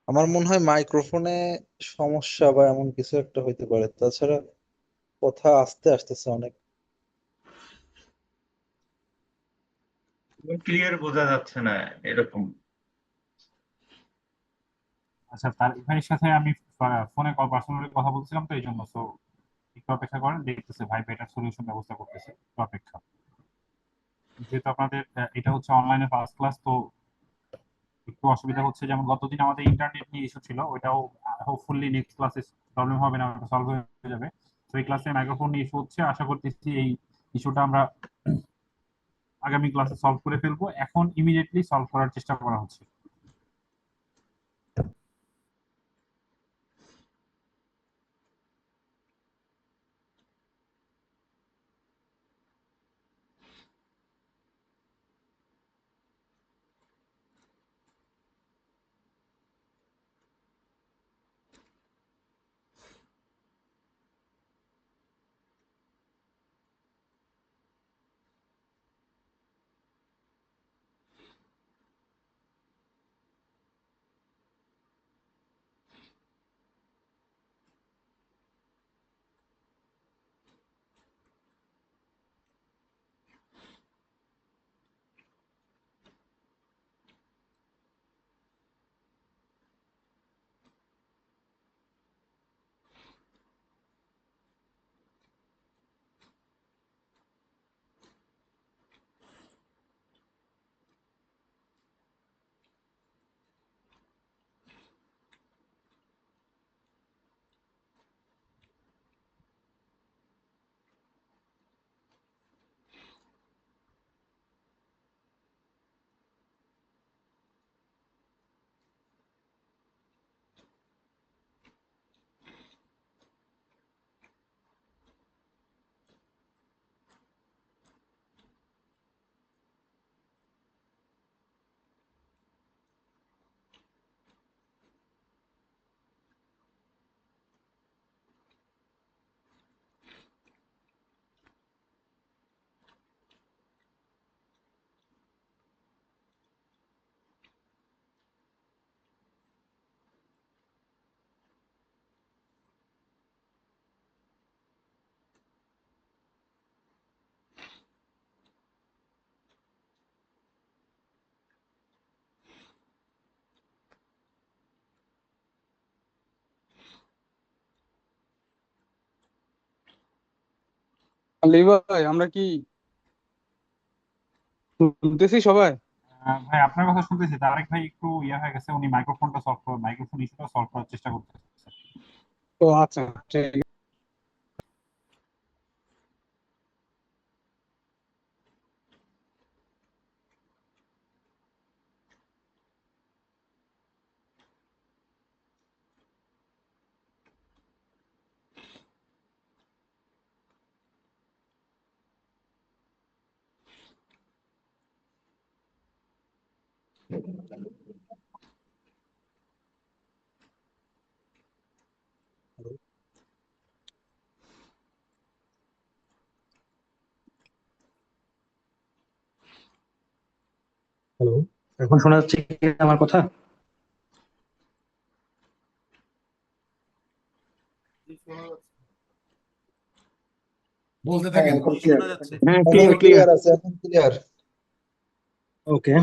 আমার মনে হয় মাইক্রোফোনে সমস্যা বা এমন কিছু একটা হইতে পারে। তাছাড়া কথা আস্তে আসতেছে অনেক। ক্লিয়ার বোঝা যাচ্ছে না এরকম। আচ্ছা, তার ভাইয়ের সাথে আমি ফোনে পার্সোনালি কথা বলছিলাম, তো এই জন্য। তো একটু অপেক্ষা করেন, দেখতেছে ভাই এটার সলিউশন ব্যবস্থা করতেছে, একটু অপেক্ষা। যেহেতু আপনাদের এটা হচ্ছে অনলাইনে ফার্স্ট ক্লাস, তো একটু অসুবিধা হচ্ছে। যেমন গতদিন আমাদের ইন্টারনেট নিয়ে ইস্যু ছিল, ওইটাও হোপফুলি নেক্সট ক্লাসে প্রবলেম হবে না, ওটা সলভ হয়ে যাবে। তো এই ক্লাসে মাইক্রোফোন নিয়ে ইস্যু হচ্ছে, আশা করতেছি এই ইস্যুটা আমরা আগামী ক্লাসে সলভ করে ফেলবো। এখন ইমিডিয়েটলি সলভ করার চেষ্টা করা হচ্ছে। আলী ভাই, আমরা কি শুনতেছি সবাই? ভাই আপনার কথা শুনতেছি, তারেক ভাই একটু ইয়ে হয়ে গেছে, উনি মাইক্রোফোন ইস্যুটা সলভ করার চেষ্টা করতেছে। তো আচ্ছা, ঠিক হ্যালো, এখন শোনা যাচ্ছে কি আমার কথা? বলতে হ্যাঁ, থাকেন, এখন ক্লিয়ার। শোনা যাচ্ছে। হ্যাঁ, এখন ক্লিয়ার ক্লিয়ার। ক্লিয়ার আছে, এখন ক্লিয়ার। ওকে।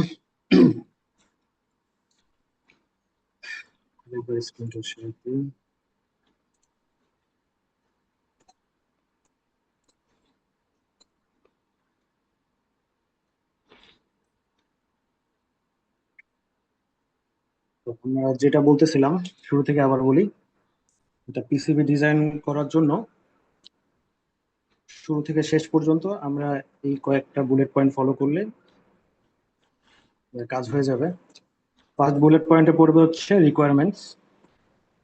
তো আমরা যেটা বলতেছিলাম, শুরু থেকে আবার বলি। এটা পিসিবি ডিজাইন করার জন্য শুরু থেকে শেষ পর্যন্ত আমরা এই কয়েকটা বুলেট পয়েন্ট ফলো করলে কাজ হয়ে যাবে। ফার্স্ট বুলেট পয়েন্টে পড়বে হচ্ছে রিকোয়ারমেন্টস।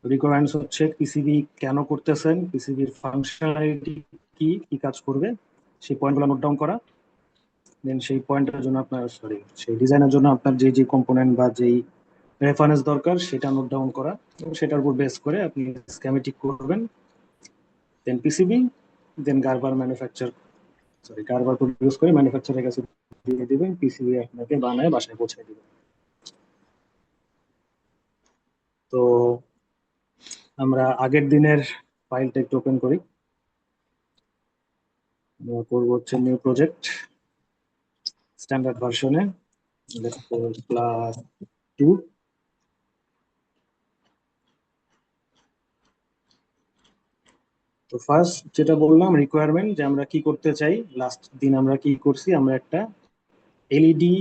রিকোয়ারমেন্টস হচ্ছে পিসিবি কেন করতেছেন, পিসিবির ফাংশনালিটি কি কি কাজ করবে, সেই পয়েন্টগুলো নোট ডাউন করা। দেন সেই পয়েন্টের জন্য আপনার, সরি, সেই ডিজাইনের জন্য আপনার যে যে কম্পোনেন্ট বা যেই রেফারেন্স দরকার সেটা নোট ডাউন করা, এবং সেটার উপর বেস করে আপনি স্কেমেটিক করবেন। দেন পিসিবি, দেন গার্বার ম্যানুফ্যাকচার, সরি, গার্বার প্রডিউস করে ম্যানুফ্যাকচারের কাছে দিয়ে দিবেন, পিসিবি আপনাকে বানায় বাসায় পৌঁছে দিবেন। তো আমরা আগের দিনের ফাইলটা একটু ওপেন করি। আমরা করবো হচ্ছে নিউ প্রজেক্ট স্ট্যান্ডার্ড ভার্সনে +2। তো ফার্স্ট যেটা বললাম রিকোয়ারমেন্ট, যে আমরা কি করতে চাই। লাস্ট দিন আমরা কি করছি, আমরা একটা এলইডি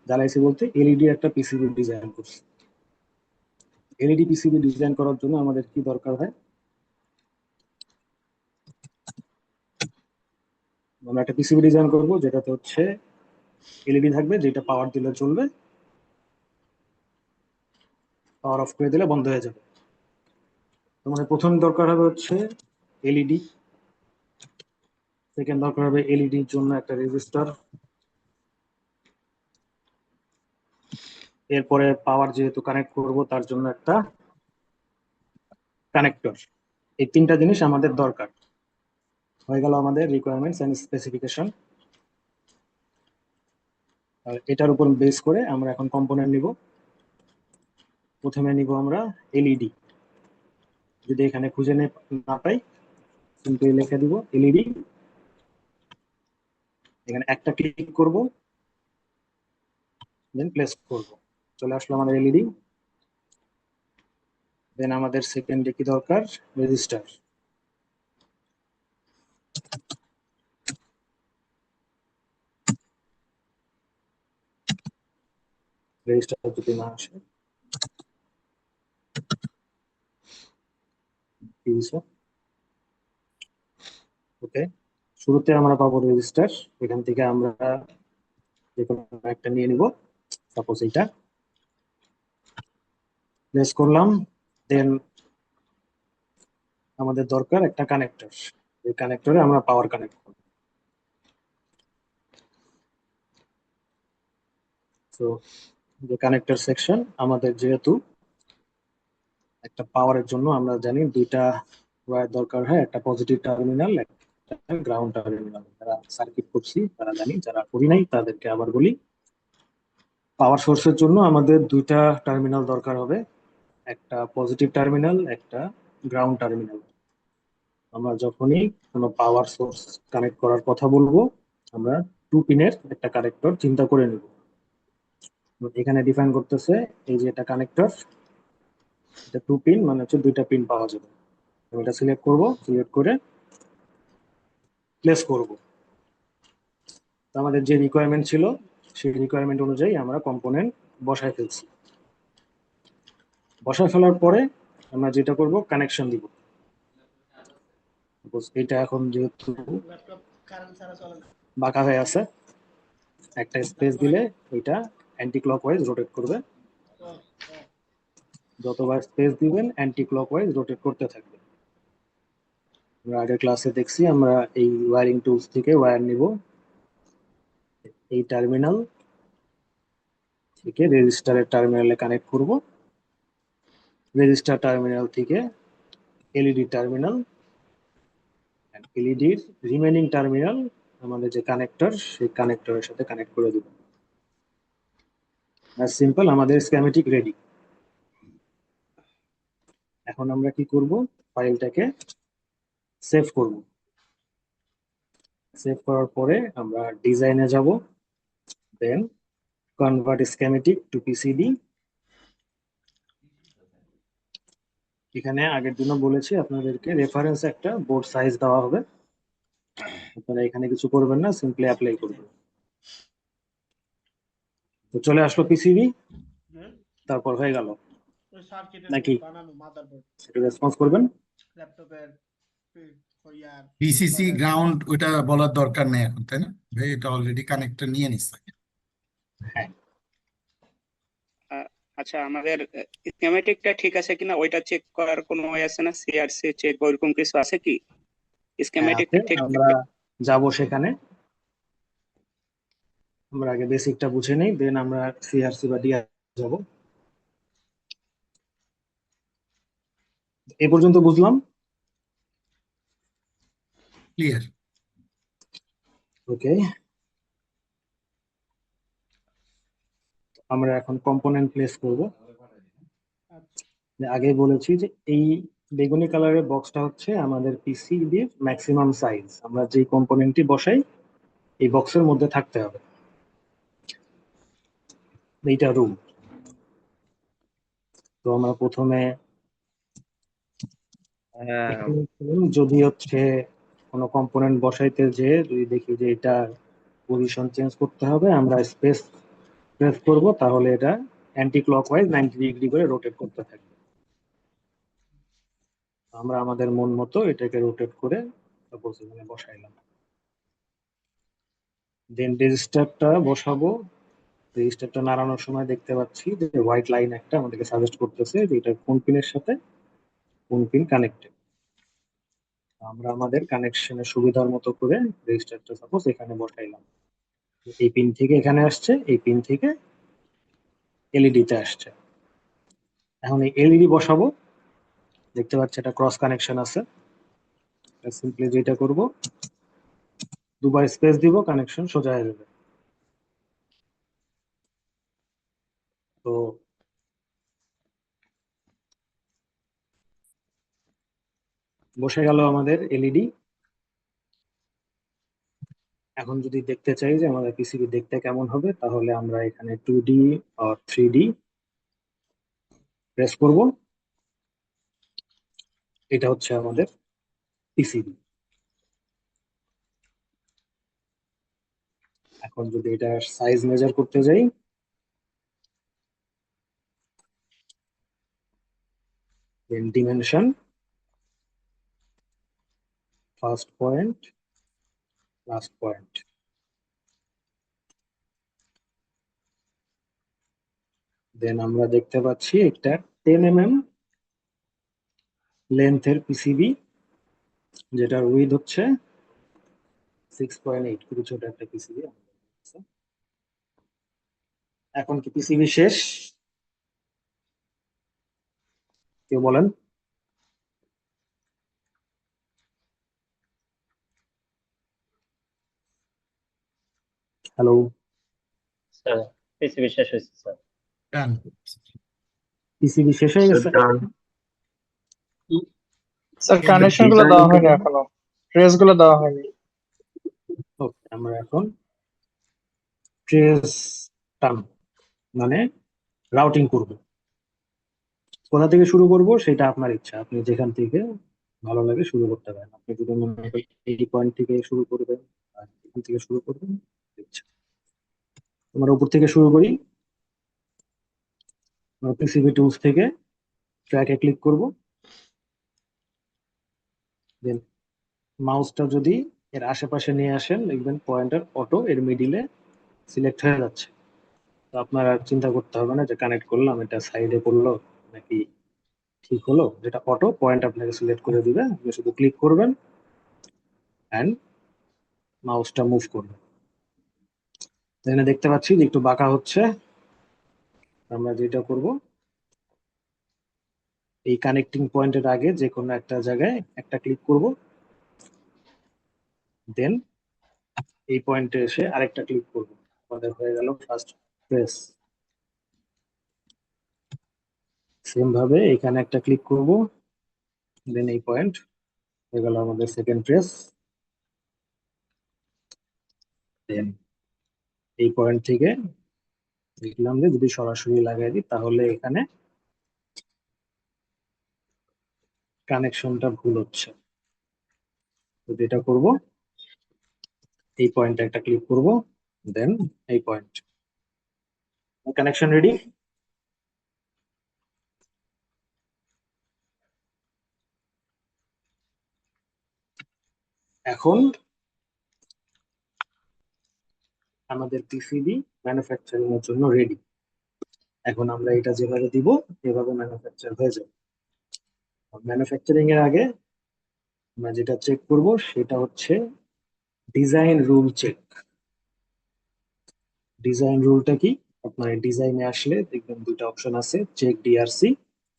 জ্বালাইছি বলতে এলইডি একটা পিসিবি ডিজাইন করছি। এলইডি পিসিবি ডিজাইন করার জন্য আমাদের কি দরকার হয়, আমরা একটা পিসিবি ডিজাইন করব যেটাতে হচ্ছে এলইডি থাকবে, যেটা পাওয়ার দিলে চলবে, পাওয়ার অফ করে দিলে বন্ধ হয়ে যাবে। তো মানে প্রথম দরকার হবে হচ্ছে এলইডি, সেকেন্ড দরকার হবে এলইডির জন্য একটা রেজিস্টার, এরপরে পাওয়ার যেহেতু কানেক্ট করব তার জন্য একটা কানেক্টর। এই তিনটা জিনিস আমাদের দরকার। হয়ে গেল আমাদের রিকোয়ারমেন্টস এন্ড স্পেসিফিকেশন। আর এটার উপর বেস করে আমরা এখন কম্পোনেন্ট নিব। প্রথমে নিব আমরা এলইডি, যদি এখানে খুঁজে না পাই সিম্পলি লিখে দিব এলইডি, এখানে একটা ক্লিক করব, দেন প্লেস করব, চলে আসলো আমাদের এলইডি। দেন আমাদের সেকেন্ডে কি দরকার, রেজিস্টার। রেজিস্টার যদি না আসে ওকে, শুরুতে আমরা পাবো রেজিস্টার। এখান থেকে আমরা যে কোনো একটা নিয়ে নিব, সাপোজ এইটা প্লেস করলাম। দেন আমাদের দরকার একটা কানেক্টর, এই কানেক্টরে আমরা পাওয়ার কানেক্ট করব। তো যে কানেক্টর সেকশন, আমাদের যেহেতু একটা পাওয়ারের জন্য আমরা জানি দুইটা ওয়্যার দরকার হয়, একটা পজিটিভ টার্মিনাল, একটা গ্রাউন্ড টার্মিনাল। যারা সার্কিট করছি তারা জানি, যারা করি নাই তাদেরকে আবার বলি। পাওয়ার সোর্সের জন্য আমাদের দুইটা টার্মিনাল দরকার হবে, একটা পজিটিভ টার্মিনাল, একটা গ্রাউন্ড টার্মিনাল। আমরা যখনই কোনো পাওয়ার সোর্স কানেক্ট করার কথা বলবো, আমরা 2 পিনের একটা কানেক্টর চিন্তা করে নেব। এখানে ডিফাইন করতেছে এই যে এটা কানেক্টর, এটা 2 পিন মানে হচ্ছে দুইটা পিন পাওয়া যাবে। আমি এটা সিলেক্ট করব, সিলেক্ট করে প্লেস করব। তো আমাদের যে রিকোয়ারমেন্ট ছিল সেই রিকোয়ারমেন্ট অনুযায়ী আমরা কম্পোনেন্ট বসায় ফেলছি। বসায় ফেলার পরে আমরা যেটা করব কানেকশন দিব। এটা এখন যেহেতু বাঁকা হয়ে আছে, একটা স্পেস দিলে এটা অ্যান্টি ক্লকওয়াইজ রোটেট করবে। যতবার স্পেস দিবেন অ্যান্টি ক্লকওয়াইজ রোটেট করতে থাকবে। আমরা আগের ক্লাসে দেখছি, আমরা এই ওয়্যারিং টুলস থেকে ওয়্যার নিব, এই টার্মিনাল থেকে রেজিস্টারের টার্মিনালে কানেক্ট করব, রেজিস্টার টার্মিনাল থেকে এলইডি টার্মিনাল, এলইডির রিমেনিং টার্মিনাল আমাদের যে কানেক্টর সেই কানেক্টরের সাথে কানেক্ট করে দেব। সিম্পল, আমাদের স্কিমেটিক রেডি। এখন আমরা কি করব, ফাইলটাকে সেভ করব। সেভ করার পরে আমরা ডিজাইনে যাব, দেন কনভার্ট স্কিমেটিক টু পিসিবি। এখানে আগের দিনও বলেছি আপনাদেরকে রেফারেন্স একটা বোর্ড সাইজ দেওয়া হবে, আপনারা এখানে কিছু করবেন না, সিম্পলি অ্যাপ্লাই করবেন। তো চলে আসলো পিসিবি, তারপর হয়ে গেল নাকি একটু রেসপন্স করবেন। পিসিসি গ্রাউন্ড ওটা বলার দরকার নেই এখন, তাই না ভাই? এটা অলরেডি কানেক্টর নিয়ে নিচ্ছে। হ্যাঁ, আচ্ছা, আমাদের স্কিমেটিকটা ঠিক আছে কিনা ওইটা চেক করার কোনো ওয়ে আছে না? সিআরসি চেক ওইরকম কিছু আছে কি? আছে, স্কিমেটিকটা ঠিক আমরা যাব সেখানে। আমরা আগে বেসিকটা বুঝে নেই, দেন আমরা সিআরসি বা ডিআর যাব। এ পর্যন্ত বুঝলাম, ক্লিয়ার? ওকে। আমরা এখন কম্পোনেন্ট প্লেস করব। আগেই বলেছি যে এই বেগুনি কালারের বক্সটা হচ্ছে আমাদের পিসিবির ম্যাক্সিমাম সাইজ। আমরা যে কম্পোনেন্টটি বসাই এই বক্সের মধ্যে থাকতে হবে। এইটা রুম। তো আমরা প্রথমে যদি হচ্ছে কোনো কম্পোনেন্ট বসাইতে যে যদি দেখি যে এটা পজিশন চেঞ্জ করতে হবে, আমরা স্পেস প্রেস করব, তাহলে এটা অ্যান্টি ক্লকওয়াইজ 90 ডিগ্রি করে রোটেট করতে থাকবে। আমরা আমাদের মন মতো এটাকে রোটেট করে সাপোজ এখানে বসাইলাম। দেন রেজিস্টারটা বসাবো। রেজিস্টারটা নাড়ানোর সময় দেখতে পাচ্ছি যে হোয়াইট লাইন একটা আমাদেরকে সাজেস্ট করতেছে যে এটা কোন পিনের সাথে কোন পিন কানেক্টেড। আমরা আমাদের কানেকশনের সুবিধার মতো করে রেজিস্টারটা সাপোজ এখানে বসাইলাম। এই পিন থেকে এখানে আসছে, এই পিন থেকে এলইডি তে আসছে। এখন এই এলইডি বসাবো। দেখতে পাচ্ছি এটা ক্রস কানেকশন আছে। সিম্পলি যেটা করব, দুবার স্পেস দিব, কানেকশন সোজা হয়ে যাবে। তো বসে গেল আমাদের এলইডি। এখন যদি দেখতে চাই যে আমাদের পিসিবি দেখতে কেমন হবে, তাহলে আমরা এখানে 2D আর 3D প্রেস করব। এটা হচ্ছে আমাদের পিসিবি। এখন যদি এটা সাইজ মেজার করতে যাই, then dimension, first point, last point. Then আমরা দেখতে পাচ্ছি একটা 10 mm লেন্থের পিসিবি, যেটার উইথ হচ্ছে 6.8, খুবই ছোট একটা পিসিবি। এখন কি পিসিবি শেষ? কেউ বলেন। হ্যালো, স্যার পিসিবি শেষ হয়েছে স্যার। ডান। পিসিবি শেষ হয়ে গেছে? স্যার কানেকশন গুলো দেওয়া হয়নি এখনো, ট্রেস গুলো দেওয়া হয়নি। ওকে, আমরা এখন ট্রেস টান মানে রাউটিং করব। কোথা থেকে শুরু করব সেটা আপনার ইচ্ছা, আপনি যেখান থেকে ভালো লাগে শুরু করতে পারেন। আপনি যদি মনে করেন এই পয়েন্ট থেকে শুরু করবেন আর এখান থেকে শুরু করবেন, ইচ্ছা। আমরা উপর থেকে শুরু করি। পিসিবি টুলস থেকে ট্র্যাকে ক্লিক করব। দেন মাউসটা যদি এর আশেপাশে নিয়ে আসেন, দেখবেন পয়েন্টার অটো এর মিডিলে সিলেক্ট হয়ে যাচ্ছে। তো আপনার আর চিন্তা করতে হবে না যে কানেক্ট করলাম এটা সাইডে পড়লো নাকি ঠিক হলো। যেটা অটো পয়েন্ট আপনাকে সিলেক্ট করে দিবে, আপনি শুধু ক্লিক করবেন অ্যান্ড মাউসটা মুভ করবেন। এখানে দেখতে পাচ্ছি যে একটু বাঁকা হচ্ছে। আমরা যেটা করব, এই কানেক্টিং পয়েন্টের আগে যে কোনো একটা জায়গায় একটা ক্লিক করব, দেন এই পয়েন্টে এসে আরেকটা ক্লিক করব। আমাদের হয়ে গেল ফার্স্ট প্রেস। সেম ভাবে এখানে একটা ক্লিক করব, দেন এই পয়েন্ট হয়ে গেল আমাদের সেকেন্ড প্রেস। দেন এই পয়েন্ট থেকে দেখলাম যে যদি সরাসরি লাগাই দিই তাহলে এখানে কানেকশনটা ভুল হচ্ছে। তো যেটা করব, এই পয়েন্টে একটা ক্লিক করব, দেন এই পয়েন্ট। Connection ready. এখন আমাদের পিসিবি ম্যানুফ্যাকচারিং এর জন্য রেডি। এখন আমরা এটা যেভাবে দিব এভাবে ম্যানুফ্যাকচার হয়ে যাবে। ম্যানুফ্যাকচারিং এর আগে আমরা যেটা চেক করব সেটা হচ্ছে ডিজাইন রুল চেক। ডিজাইন রুলটা কি? আপনার ডিজাইনে আসলে দেখবেন দুটো অপশন আছে, check DRC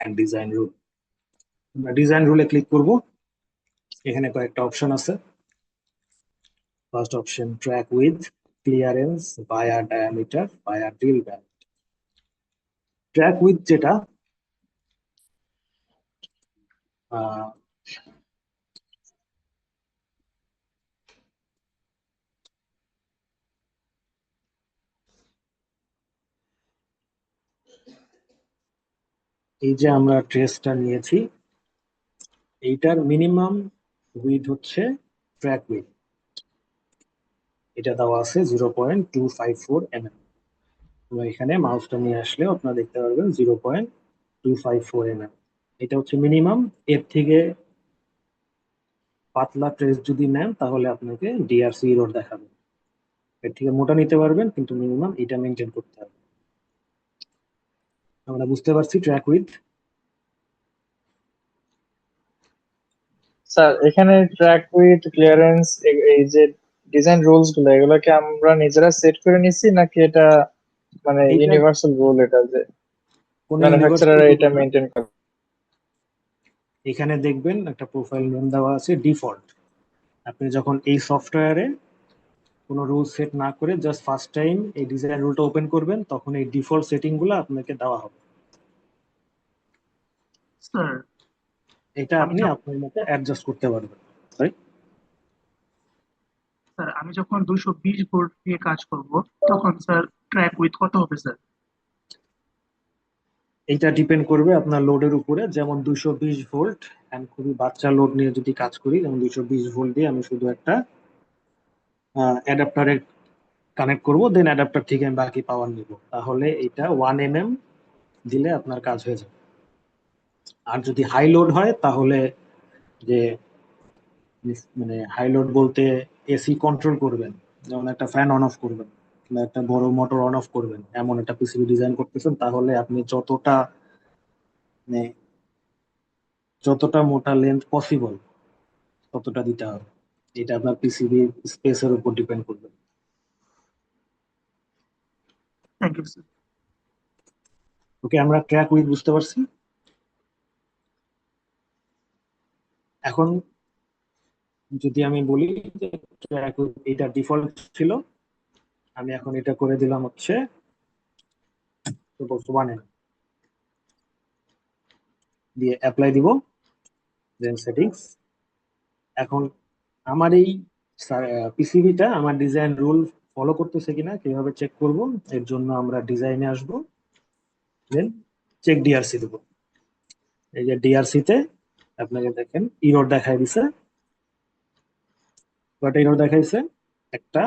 and design rule. আমরা ডিজাইন রুলে ক্লিক করব। এখানে কয়েকটা অপশন আছে। First option track width, clearance, বায়ার ডায়ামিটার, বায়ার ড্রিল ভ্যালু। ট্র্যাক উইথ যেটা, আহ, এই যে আমরা ট্রেসটা নিয়েছি, এইটার মিনিমাম উইথ হচ্ছে ট্র্যাক উইথ, এটা দেওয়া আছে 0.254 mm। তো এখানে মাউসটা নিয়ে আসলে আপনারা দেখতে পারবেন 0.254 mm, এটা হচ্ছে মিনিমাম। এর থেকে পাতলা ট্রেস যদি নেন তাহলে আপনাকে ডিআরসি এরর দেখাবে। এর থেকে মোটা নিতে পারবেন, কিন্তু মিনিমাম এটা মেনটেন করতে হবে। আমরা বুঝতে পারছি ট্র্যাক উইথ। স্যার এখানে ট্র্যাক উইথ ক্লিয়ারেন্স এই যে ডিজাইন রুলস গুলো এগুলো কি আমরা নিজেরা সেট করে নিছি নাকি এটা মানে এইটা ইউনিভার্সাল রুল এটা যে কোনো ম্যানুফ্যাকচারার ইউনিভার্সাল এটা রুল না। মেনটেন করে? এখানে দেখবেন একটা প্রোফাইল নেম দেওয়া আছে ডিফল্ট। আপনি যখন এই সফটওয়্যারে কোনো রুল সেট না করে জাস্ট ফার্স্ট টাইম এই ডিজাইন রুলটা ওপেন করবেন, তখন এই ডিফল্ট সেটিং গুলো আপনাকে দেওয়া হবে। স্যার এটা আমি আপনি যখন আপনার মতো অ্যাডজাস্ট করতে পারবেন। সরি, স্যার আমি যখন 220 ভোল্ট দিয়ে কাজ করব তখন স্যার ট্র্যাক উইথ কত হবে স্যার? এইটা ডিপেন্ড করবে আপনার লোডের উপরে। যেমন 220 ভোল্ট, আমি খুবই বাচ্চা লোড নিয়ে যদি কাজ করি, যেমন 220 ভোল্ট দিয়ে আমি শুধু একটা অ্যাডাপ্টারে কানেক্ট করব, দেন অ্যাডাপ্টার থেকে আমি বাকি পাওয়ার নিব, তাহলে এটা 1 mm দিলে আপনার কাজ হয়ে যাবে। আর যদি হাই লোড হয় তাহলে, যে মানে হাই লোড বলতে এসি কন্ট্রোল করবেন, যেমন একটা ফ্যান অন অফ করবেন বা একটা বড় মোটর অন অফ করবেন, এমন একটা পিসিবি ডিজাইন করতেছেন, তাহলে আপনি যতটা মানে যতটা মোটা লেন্থ পসিবল ততটা দিতে হবে। এটা আপনার পিসিবি স্পেসের উপর ডিপেন্ড করবে। Thank you sir. ওকে, আমরা ট্র্যাক উইথ বুঝতে পারছি। এখন যদি আমি বলি যে ট্র্যাক উইথ এটা ডিফল্ট ছিল, আমি এখন এটা করে দিলাম হচ্ছে 1 mm দিয়ে অ্যাপ্লাই দিব, দেন সেটিংস। এখন আমার এই পিসিবিটা আমার ডিজাইন রুল ফলো করতেছে কিনা কিভাবে চেক করব, এর জন্য আমরা ডিজাইনে আসব, দেন চেক ডিআরসি দেবো। এই যে ডিআরসি তে আপনাকে দেখেন ইরর দেখাই দিছে। কয়টা ইরর দেখাইছে? একটা,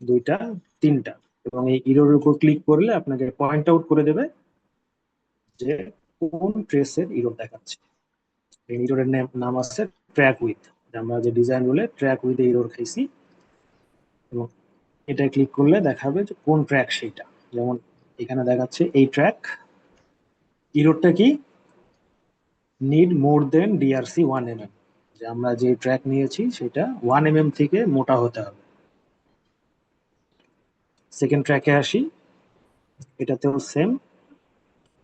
দুইটা, তিনটা। এবং এই ইরোর উপর ক্লিক করলে আপনাকে পয়েন্ট আউট করে দেবে যে কোন ট্রেসের ইরর দেখাচ্ছে। এই ইরোরের নাম আছে ট্র্যাক উইথ। আমরা যে ডিজাইন রুলে ট্র্যাক উইথ ইরর খাইছি, এবং এটা ক্লিক করলে দেখাবে যে কোন ট্র্যাক সেইটা। যেমন এখানে দেখাচ্ছে এই ট্র্যাক, ইরোরটা কি, নিড মোর দেন ডিআরসি 1 mm, যে আমরা যে ট্র্যাক নিয়েছি সেটা 1 mm থেকে মোটা হতে হবে। সেকেন্ড ট্র্যাকে আসি, এটাতেও সেম,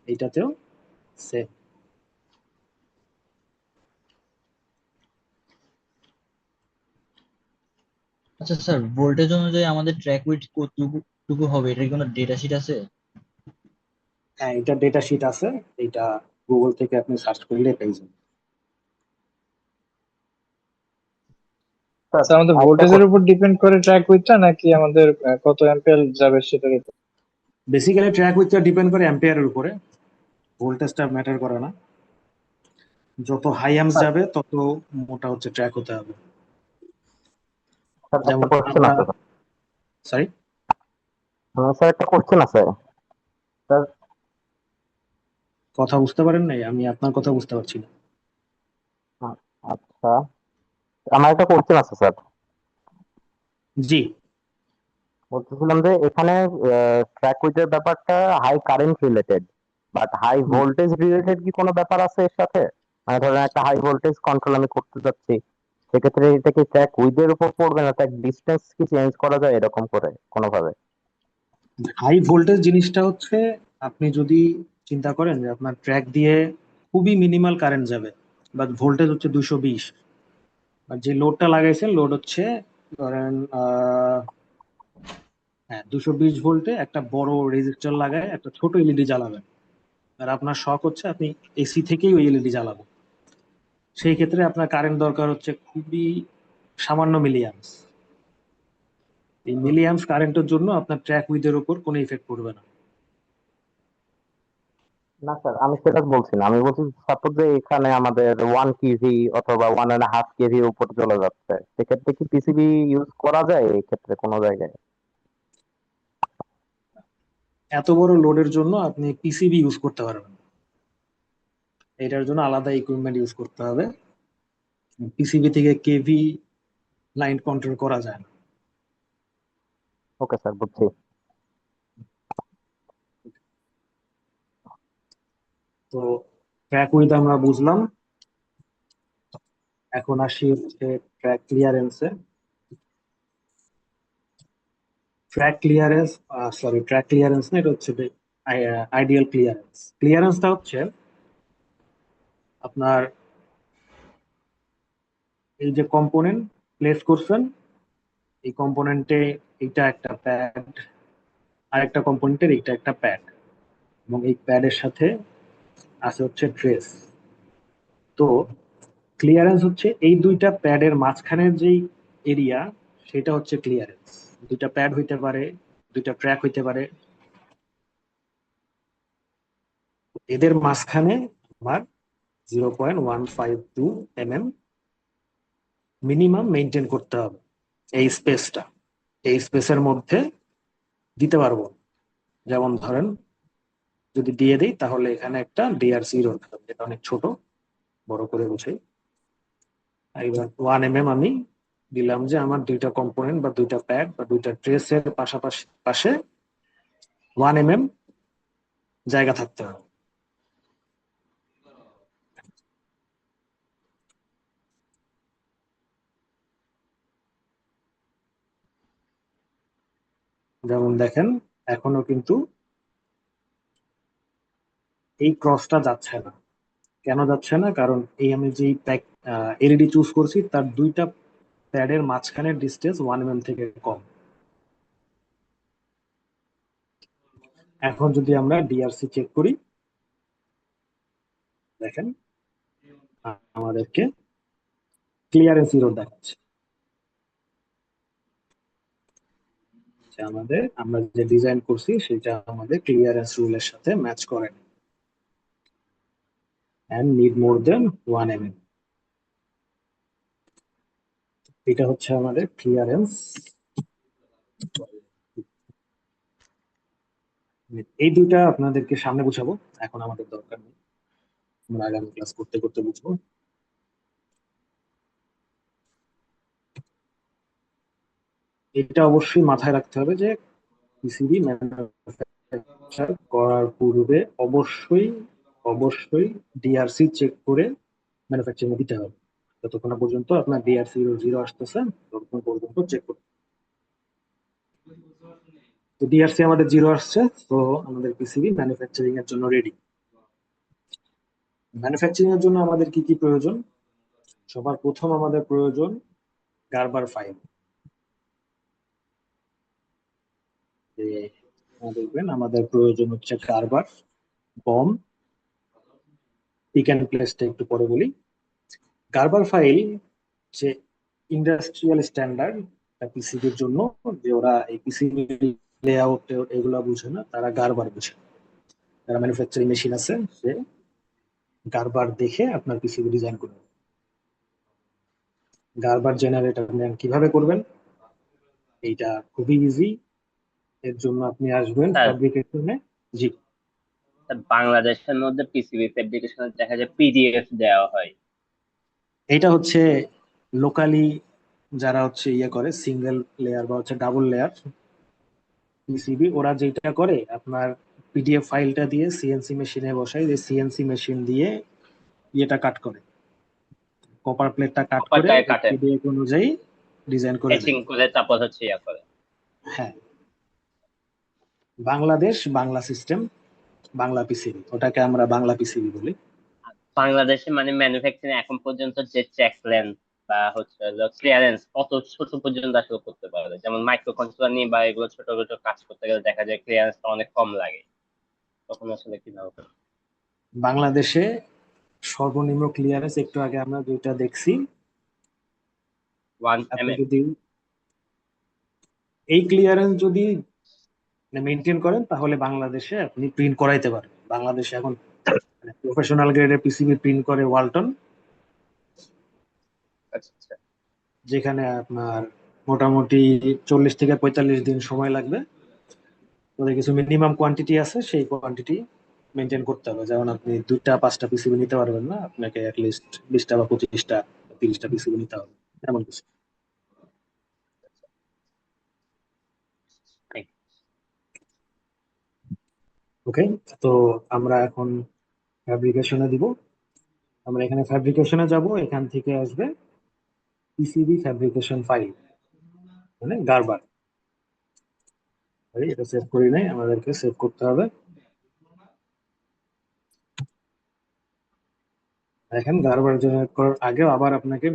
এইটাতেও সেম। আচ্ছা স্যার, ভোল্টেজ অনুযায়ী আমাদের ট্র্যাক উইড কতটুকু হবে, এটার কোনো ডেটা শিট আছে? হ্যাঁ, এটা ডেটা শিট আছে, এটা গুগল থেকে আপনি সার্চ করলে পেয়ে যাবেন। স্যার আমাদের ভোল্টেজের উপর ডিপেন্ড করে ট্র্যাক উইথটা নাকি আমাদের কত অ্যাম্পিয়ার যাবে সেটার উপর? বেসিক্যালি ট্র্যাক উইথটা ডিপেন্ড করে অ্যাম্পিয়ারের উপরে, ভোল্টেজটা ম্যাটার করে না। যত হাই অ্যাম্পস যাবে তত মোটা হচ্ছে ট্র্যাক হতে হবে। যেমন আমরা, সরি স্যার একটা কোশ্চেন আছে স্যার। কথা বুঝতে পারেন নাই? আমি আপনার কথা বুঝতে পারছি না। আচ্ছা, আমার একটা কোশ্চেন আছে স্যার। জি, বলতেছিলাম যে এখানে ট্র্যাক উইথের ব্যাপারটা high current related, but high voltage related কি কোনো ব্যাপার আছে এর সাথে? মানে ধরেন একটা হাই ভোল্টেজ কন্ট্রোল আমি করতে চাচ্ছি, সেক্ষেত্রে এটা কি ট্র্যাক উইথের উপর পড়বে না ট্র্যাক ডিসটেন্স কি চেঞ্জ করা যায় এরকম করে কোনোভাবে? হাই ভোল্টেজ জিনিসটা হচ্ছে, আপনি যদি চিন্তা করেন যে আপনার ট্র্যাক দিয়ে খুবই মিনিমাল কারেন্ট যাবে, বাট ভোল্টেজ হচ্ছে 220, আর যে লোডটা লাগাইছেন লোড হচ্ছে ধরেন হ্যাঁ 220 ভোল্টে একটা বড় রেজিস্টার লাগায় একটা ছোট এলইডি জ্বালাবেন, আর আপনার শখ হচ্ছে আপনি এসি থেকেই ওই এলইডি জ্বালাবো। সেই ক্ষেত্রে আপনার কারেন্ট দরকার হচ্ছে খুবই সামান্য মিলিঅ্যাম্পস। এই মিলিঅ্যাম্পস কারেন্টের জন্য আপনার ট্র্যাক উইথের উপর কোনো ইফেক্ট পড়বে না। না স্যার, আমি সেটা বলছি না, আমি বলছি সাপোজ যে এখানে আমাদের 1 কেভি অথবা 1.5 কেভি উপর চলে যাচ্ছে, সেক্ষেত্রে কি পিসিবি ইউজ করা যায় এই ক্ষেত্রে কোনো জায়গায়? এত বড় লোডের জন্য আপনি পিসিবি ইউজ করতে পারবেন না। এটার জন্য আলাদা ইকুইপমেন্ট ইউজ করতে হবে। পিসিবি থেকে কেভি লাইন কন্ট্রোল করা যায় না। ওকে স্যার, বুঝছি। তো ট্র্যাক উইথ আমরা বুঝলাম, এখন আসি হচ্ছে ট্র্যাক ক্লিয়ারেন্সে। ট্র্যাক ক্লিয়ারেন্স না, এটা হচ্ছে আইডিয়াল ক্লিয়ারেন্স। ক্লিয়ারেন্সটা হচ্ছে আপনার এই যে কম্পোনেন্ট প্লেস করছেন, এই কম্পোনেন্টে এইটা একটা প্যাড, আরেকটা কম্পোনেন্টের এইটা একটা প্যাড, এবং এই প্যাডের সাথে আছে হচ্ছে ট্রেস। তো ক্লিয়ারেন্স হচ্ছে এই দুইটা প্যাডের মাঝখানের যেই এরিয়া, সেটা হচ্ছে ক্লিয়ারেন্স। দুইটা প্যাড হইতে পারে, দুইটা ট্র্যাক হইতে পারে, এদের মাঝখানে আমার 0.152 mm মিনিমাম মেনটেন করতে হবে। এই স্পেসটা, এই স্পেসের মধ্যে দিতে পারবো। যেমন ধরেন যদি দিয়ে দিই, তাহলে এখানে একটা ডিআরসি রোড, যেটা অনেক ছোট, বড় করে বুঝাই। 1 mm আমি দিলাম যে আমার দুইটা কম্পোনেন্ট বা দুইটা প্যাড বা দুইটা ট্রেসের পাশাপাশি পাশে 1 mm জায়গা থাকতে হবে। যেমন দেখেন, এখনো কিন্তু এই ক্রসটা যাচ্ছে না। কেন যাচ্ছে না? কারণ এই আমি যে এলইডি চুজ করছি, তার দুইটা প্যাডের মাঝখানের ডিস্টেন্স 1 mm থেকে কম। এখন যদি আমরা ডিআরসি চেক করি, দেখেন আমাদেরকে ক্লিয়ারেন্স ইরর দেখাচ্ছে। আমরা যে ডিজাইন করছি সেটা আমাদের ক্লিয়ারেন্স রুলের সাথে ম্যাচ করে না, and need more than 1 mm। এটা হচ্ছে আমাদের ক্লিয়ারেন্স। এই দুইটা আপনাদেরকে সামনে বুঝাবো, এখন আমাদের দরকার নেই, আমরা আগামী ক্লাস করতে করতে বুঝবো। এটা অবশ্যই মাথায় রাখতে হবে যে পিসিবি ম্যানুফ্যাকচার করার পূর্বে অবশ্যই ডিআরসি চেক করে ম্যানুফ্যাকচারিং দিতে হবে। যতক্ষণ না পর্যন্ত আপনার ডিআরসি 0 আসতেছে, ততক্ষণ পর্যন্ত চেক করতে। তো ডিআরসি আমাদের 0 আসছে, তো আমাদের পিসিবি ম্যানুফ্যাকচারিং এর জন্য রেডি। ম্যানুফ্যাকচারিং এর জন্য আমাদের কি কি প্রয়োজন? সবার প্রথম আমাদের প্রয়োজন গার্বার ফাইল। দেখবেন আমাদের প্রয়োজন হচ্ছে গার্বার, বম, পিক অ্যান্ড প্লেসটা একটু পরে বলি। গার্বার ফাইল যে ইন্ডাস্ট্রিয়াল স্ট্যান্ডার্ড পিসিবির জন্য, যে ওরা এই পিসিবি লেআউট এগুলো বুঝে না, তারা গার্বার বুঝে। যারা ম্যানুফ্যাকচারিং মেশিন আছে, সে গার্বার দেখে আপনার পিসিবি ডিজাইন করবে। গার্বার জেনারেটর কিভাবে করবেন? এইটা খুবই ইজি। এর জন্য আপনি আসবেন ফ্যাব্রিকেশনে। জি, বাংলাদেশের মধ্যে পিসিবি ফ্যাব্রিকেশনে দেখা যায় পিডিএফ দেওয়া হয়। এটা হচ্ছে লোকালি যারা হচ্ছে ইয়ে করে, সিঙ্গেল লেয়ার বা হচ্ছে ডাবল লেয়ার পিসিবি, ওরা যেটা করে আপনার পিডিএফ ফাইলটা দিয়ে সিএনসি মেশিনে বসায়, যে সিএনসি মেশিন দিয়ে ইয়েটা কাট করে, কপার প্লেটটা কাট করে কাটে, পিডিএফ অনুযায়ী ডিজাইন করে এচিং দেয়। করে তারপর হচ্ছে ইয়া করে। হ্যাঁ, বাংলাদেশ বাংলা সিস্টেম, বাংলা পিসিবি, ওটাকে আমরা বাংলা পিসিবি বলি। বাংলাদেশে মানে ম্যানুফ্যাকচারিং এখন পর্যন্ত যে চেক লেন বা হচ্ছে ক্লিয়ারেন্স কত ছোট পর্যন্ত আসলে করতে পারে, যেমন মাইক্রো কন্ট্রোলার নিয়ে বা এগুলো ছোট ছোট কাজ করতে গেলে দেখা যায় ক্লিয়ারেন্সটা অনেক কম লাগে, তখন আসলে কি না? বাংলাদেশে সর্বনিম্ন ক্লিয়ারেন্স একটু আগে আমরা দুইটা দেখছি। 1 আপনি mm। যদি এই ক্লিয়ারেন্স যদি মেনটেন করেন তাহলে বাংলাদেশে আপনি প্রিন্ট করাইতে পারবেন। বাংলাদেশে এখন প্রফেশনাল গ্রেডের পিসিবি প্রিন্ট করে ওয়ালটন, আচ্ছা আচ্ছা। যেখানে আপনার মোটামুটি 40 থেকে 45 দিন সময় লাগবে। ওদের কিছু মিনিমাম কোয়ান্টিটি আছে, সেই কোয়ান্টিটি মেনটেন করতে হবে। যেমন আপনি 2টা 5টা পিসিবি নিতে পারবেন না, আপনাকে অ্যাটলিস্ট 20টা বা 25টা 30টা পিসিবি নিতে হবে, এমন কিছু। ওকে, তো আমরা এখন ফ্যাব্রিকেশনে দিব। আমরা এখানে ফ্যাব্রিকেশনে যাব, এখান থেকে আসবে পিসিবি ফ্যাব্রিকেশন ফাইল, মানে গারবার। এটা সেভ করি নাই, আমাদেরকে সেভ করতে হবে। এখন গারবার জেনারেট করার আগেও আবার আপনাকে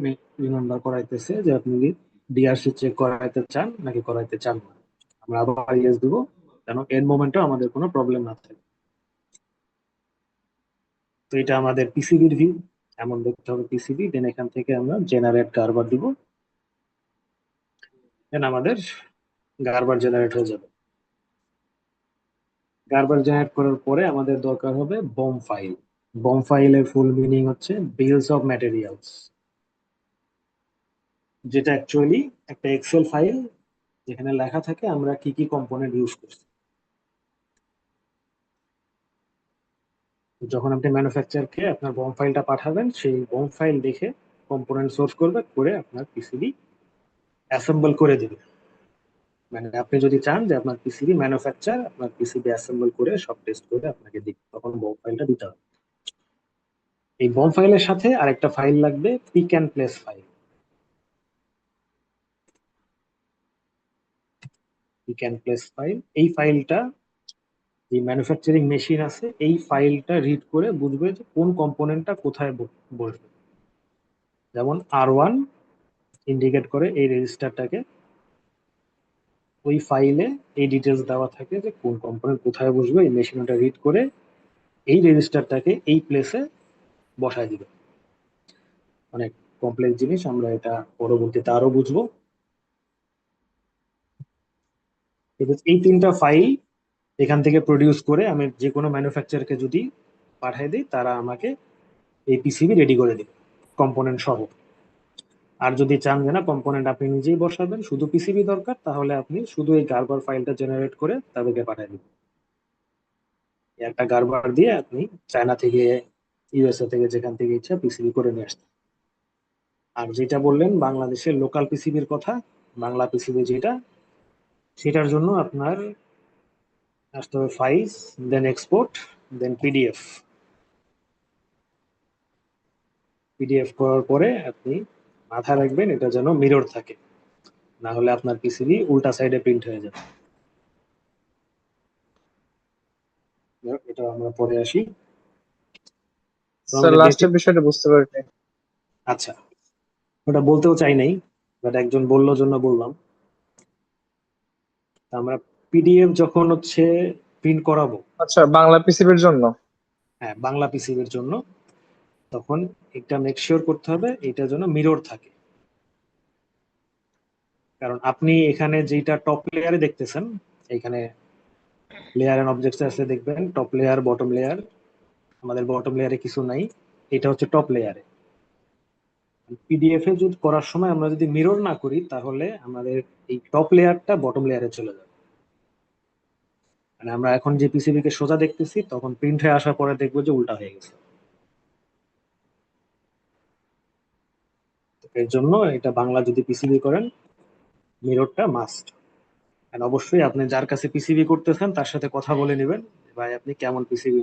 রিমেম্বার করাইতেছে যে আপনি ডিআরসি চেক করাইতে চান নাকি করাইতে চান না। আমরা আবার ইয়েস দিব, যেন এর মোমেন্টও আমাদের কোনো প্রবলেম না থাকে। তো এটা আমাদের পিসিবির ভিউ, এমন দেখতে হবে পিসিবি। দেন এখান থেকে আমরা জেনারেট গারবার দিব, দেন আমাদের গারবার জেনারেট হয়ে যাবে। গারবার জেনারেট করার পরে আমাদের দরকার হবে বম ফাইল। বম ফাইলের ফুল মিনিং হচ্ছে বিলস অফ ম্যাটেরিয়ালস, যেটা অ্যাকচুয়ালি একটা এক্সেল ফাইল যেখানে লেখা থাকে আমরা কি কি কম্পোনেন্ট ইউজ করছি। যখন আপনি ম্যানুফ্যাকচারকে আপনার বম ফাইলটা পাঠাবেন, সেই বম ফাইল দেখে কম্পোনেন্ট সোর্স করবে, করে আপনার পিসিবি অ্যাসেম্বল করে দিবে। মানে আপনি যদি চান যে আপনার পিসিবি ম্যানুফ্যাকচার আপনার পিসিবি অ্যাসেম্বল করে সব টেস্ট করে আপনাকে দিবে, তখন বম ফাইলটা দিতে হবে। এই বম ফাইলের সাথে আরেকটা ফাইল লাগবে, pick and place file. Pick and place file, এই ফাইলটা যে ম্যানুফ্যাকচারিং মেশিন আছে এই ফাইলটা রিড করে বুঝবে যে কোন কম্পোনেন্টটা কোথায় বসবে। যেমন R1 ইন্ডিকেট করে এই রেজিস্টারটাকে, ওই ফাইলে এই ডিটেলস দেওয়া থাকে যে কোন কম্পোনেন্ট কোথায় বসবে। এই মেশিনটা রিড করে এই রেজিস্টারটাকে এই প্লেসে বসায় দিবে। অনেক কমপ্লেক্স জিনিস, আমরা এটা পরবর্তীতে আরো বুঝবো। এই 3টা ফাইল এখান থেকে প্রডিউস করে আমি যে কোনো ম্যানুফ্যাকচারকে যদি পাঠিয়ে দিই, তারা আমাকে এই পিসিবি রেডি করে দিবে কম্পোনেন্ট সহ। আর যদি চান যে না কম্পোনেন্ট আপনি নিজেই বসাবেন, শুধু পিসিবি দরকার, তাহলে আপনি শুধু এই গারবার ফাইলটা জেনারেট করে তাদেরকে পাঠিয়ে দিবেন। একটা গারবার দিয়ে আপনি চায়না থেকে, ইউএসএ থেকে, যেখান থেকে ইচ্ছা পিসিবি করে নিয়ে আসতে। আর যেটা বললেন বাংলাদেশের লোকাল পিসিবির কথা, বাংলা পিসিবি যেটা, সেটার জন্য আপনার আসতে হবে ফাইলস, দেন এক্সপোর্ট, দেন পিডিএফ। পিডিএফ করার পরে আপনি মাথায় রাখবেন এটা যেন মিরর থাকে, না হলে আপনার পিসিবি উল্টা সাইডে প্রিন্ট হয়ে যাবে। এটা আমরা পরে আসি। স্যার লাস্টের বিষয়টা বুঝতে পারিনি। আচ্ছা, ওটা বলতেও চাই নাই, বাট একজন বললো জন্য বললাম। আমরা পিডিএফ যখন হচ্ছে প্রিন্ট করাবো, আচ্ছা বাংলা পিসিবির জন্য, হ্যাঁ বাংলা পিসিবির জন্য, তখন একটা মেক শিওর করতে হবে এটা যেন মিরর থাকে। কারণ আপনি এখানে যেটা টপ লেয়ারে দেখতেছেন, এখানে লেয়ার এন্ড অবজেক্টস আছে, দেখবেন টপ লেয়ার, বটম লেয়ার। আমাদের বটম লেয়ারে কিছু নাই, এটা হচ্ছে টপ লেয়ারে। পিডিএফ এ যদি করার সময় আমরা যদি মিরর না করি, তাহলে আমাদের এই টপ লেয়ারটা বটম লেয়ারে চলে যাবে। মানে আমরা এখন যে পিসিবি কে সোজা দেখতেছি, তখন প্রিন্ট হয়ে আসার পরে দেখবো যে উল্টা হয়ে গেছে। এর জন্য এটা বাংলা যদি পিসিবি করেন, মিররটা মাস্ট। আর অবশ্যই আপনি যার কাছে পিসিবি করতেছেন তার সাথে কথা বলে নেবেন, ভাই আপনি কেমন পিসিবি,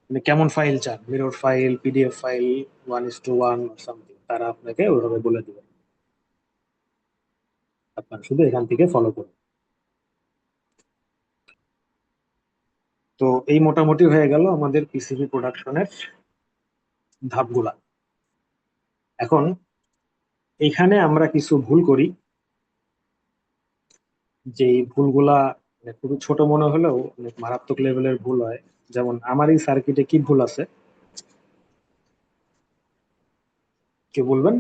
মানে কেমন ফাইল চান, mirror file, PDF file, 1:1 something, তারা আপনাকে ওইভাবে বলে দিবে। আপনার শুধু এখান থেকে ফলো করুন। তো এই মোটামুটি হয়ে গেল আমাদের পিসিবি প্রোডাকশনের ধাপগুলা। এখন এখানে আমরা কিছু ভুল করি, যে এই ভুলগুলা মানে খুবই ছোট মনে হলেও অনেক মারাত্মক লেভেলের ভুল হয়। যেমন আমার এই সার্কিটে কি ভুল আছে, কে বলবেন?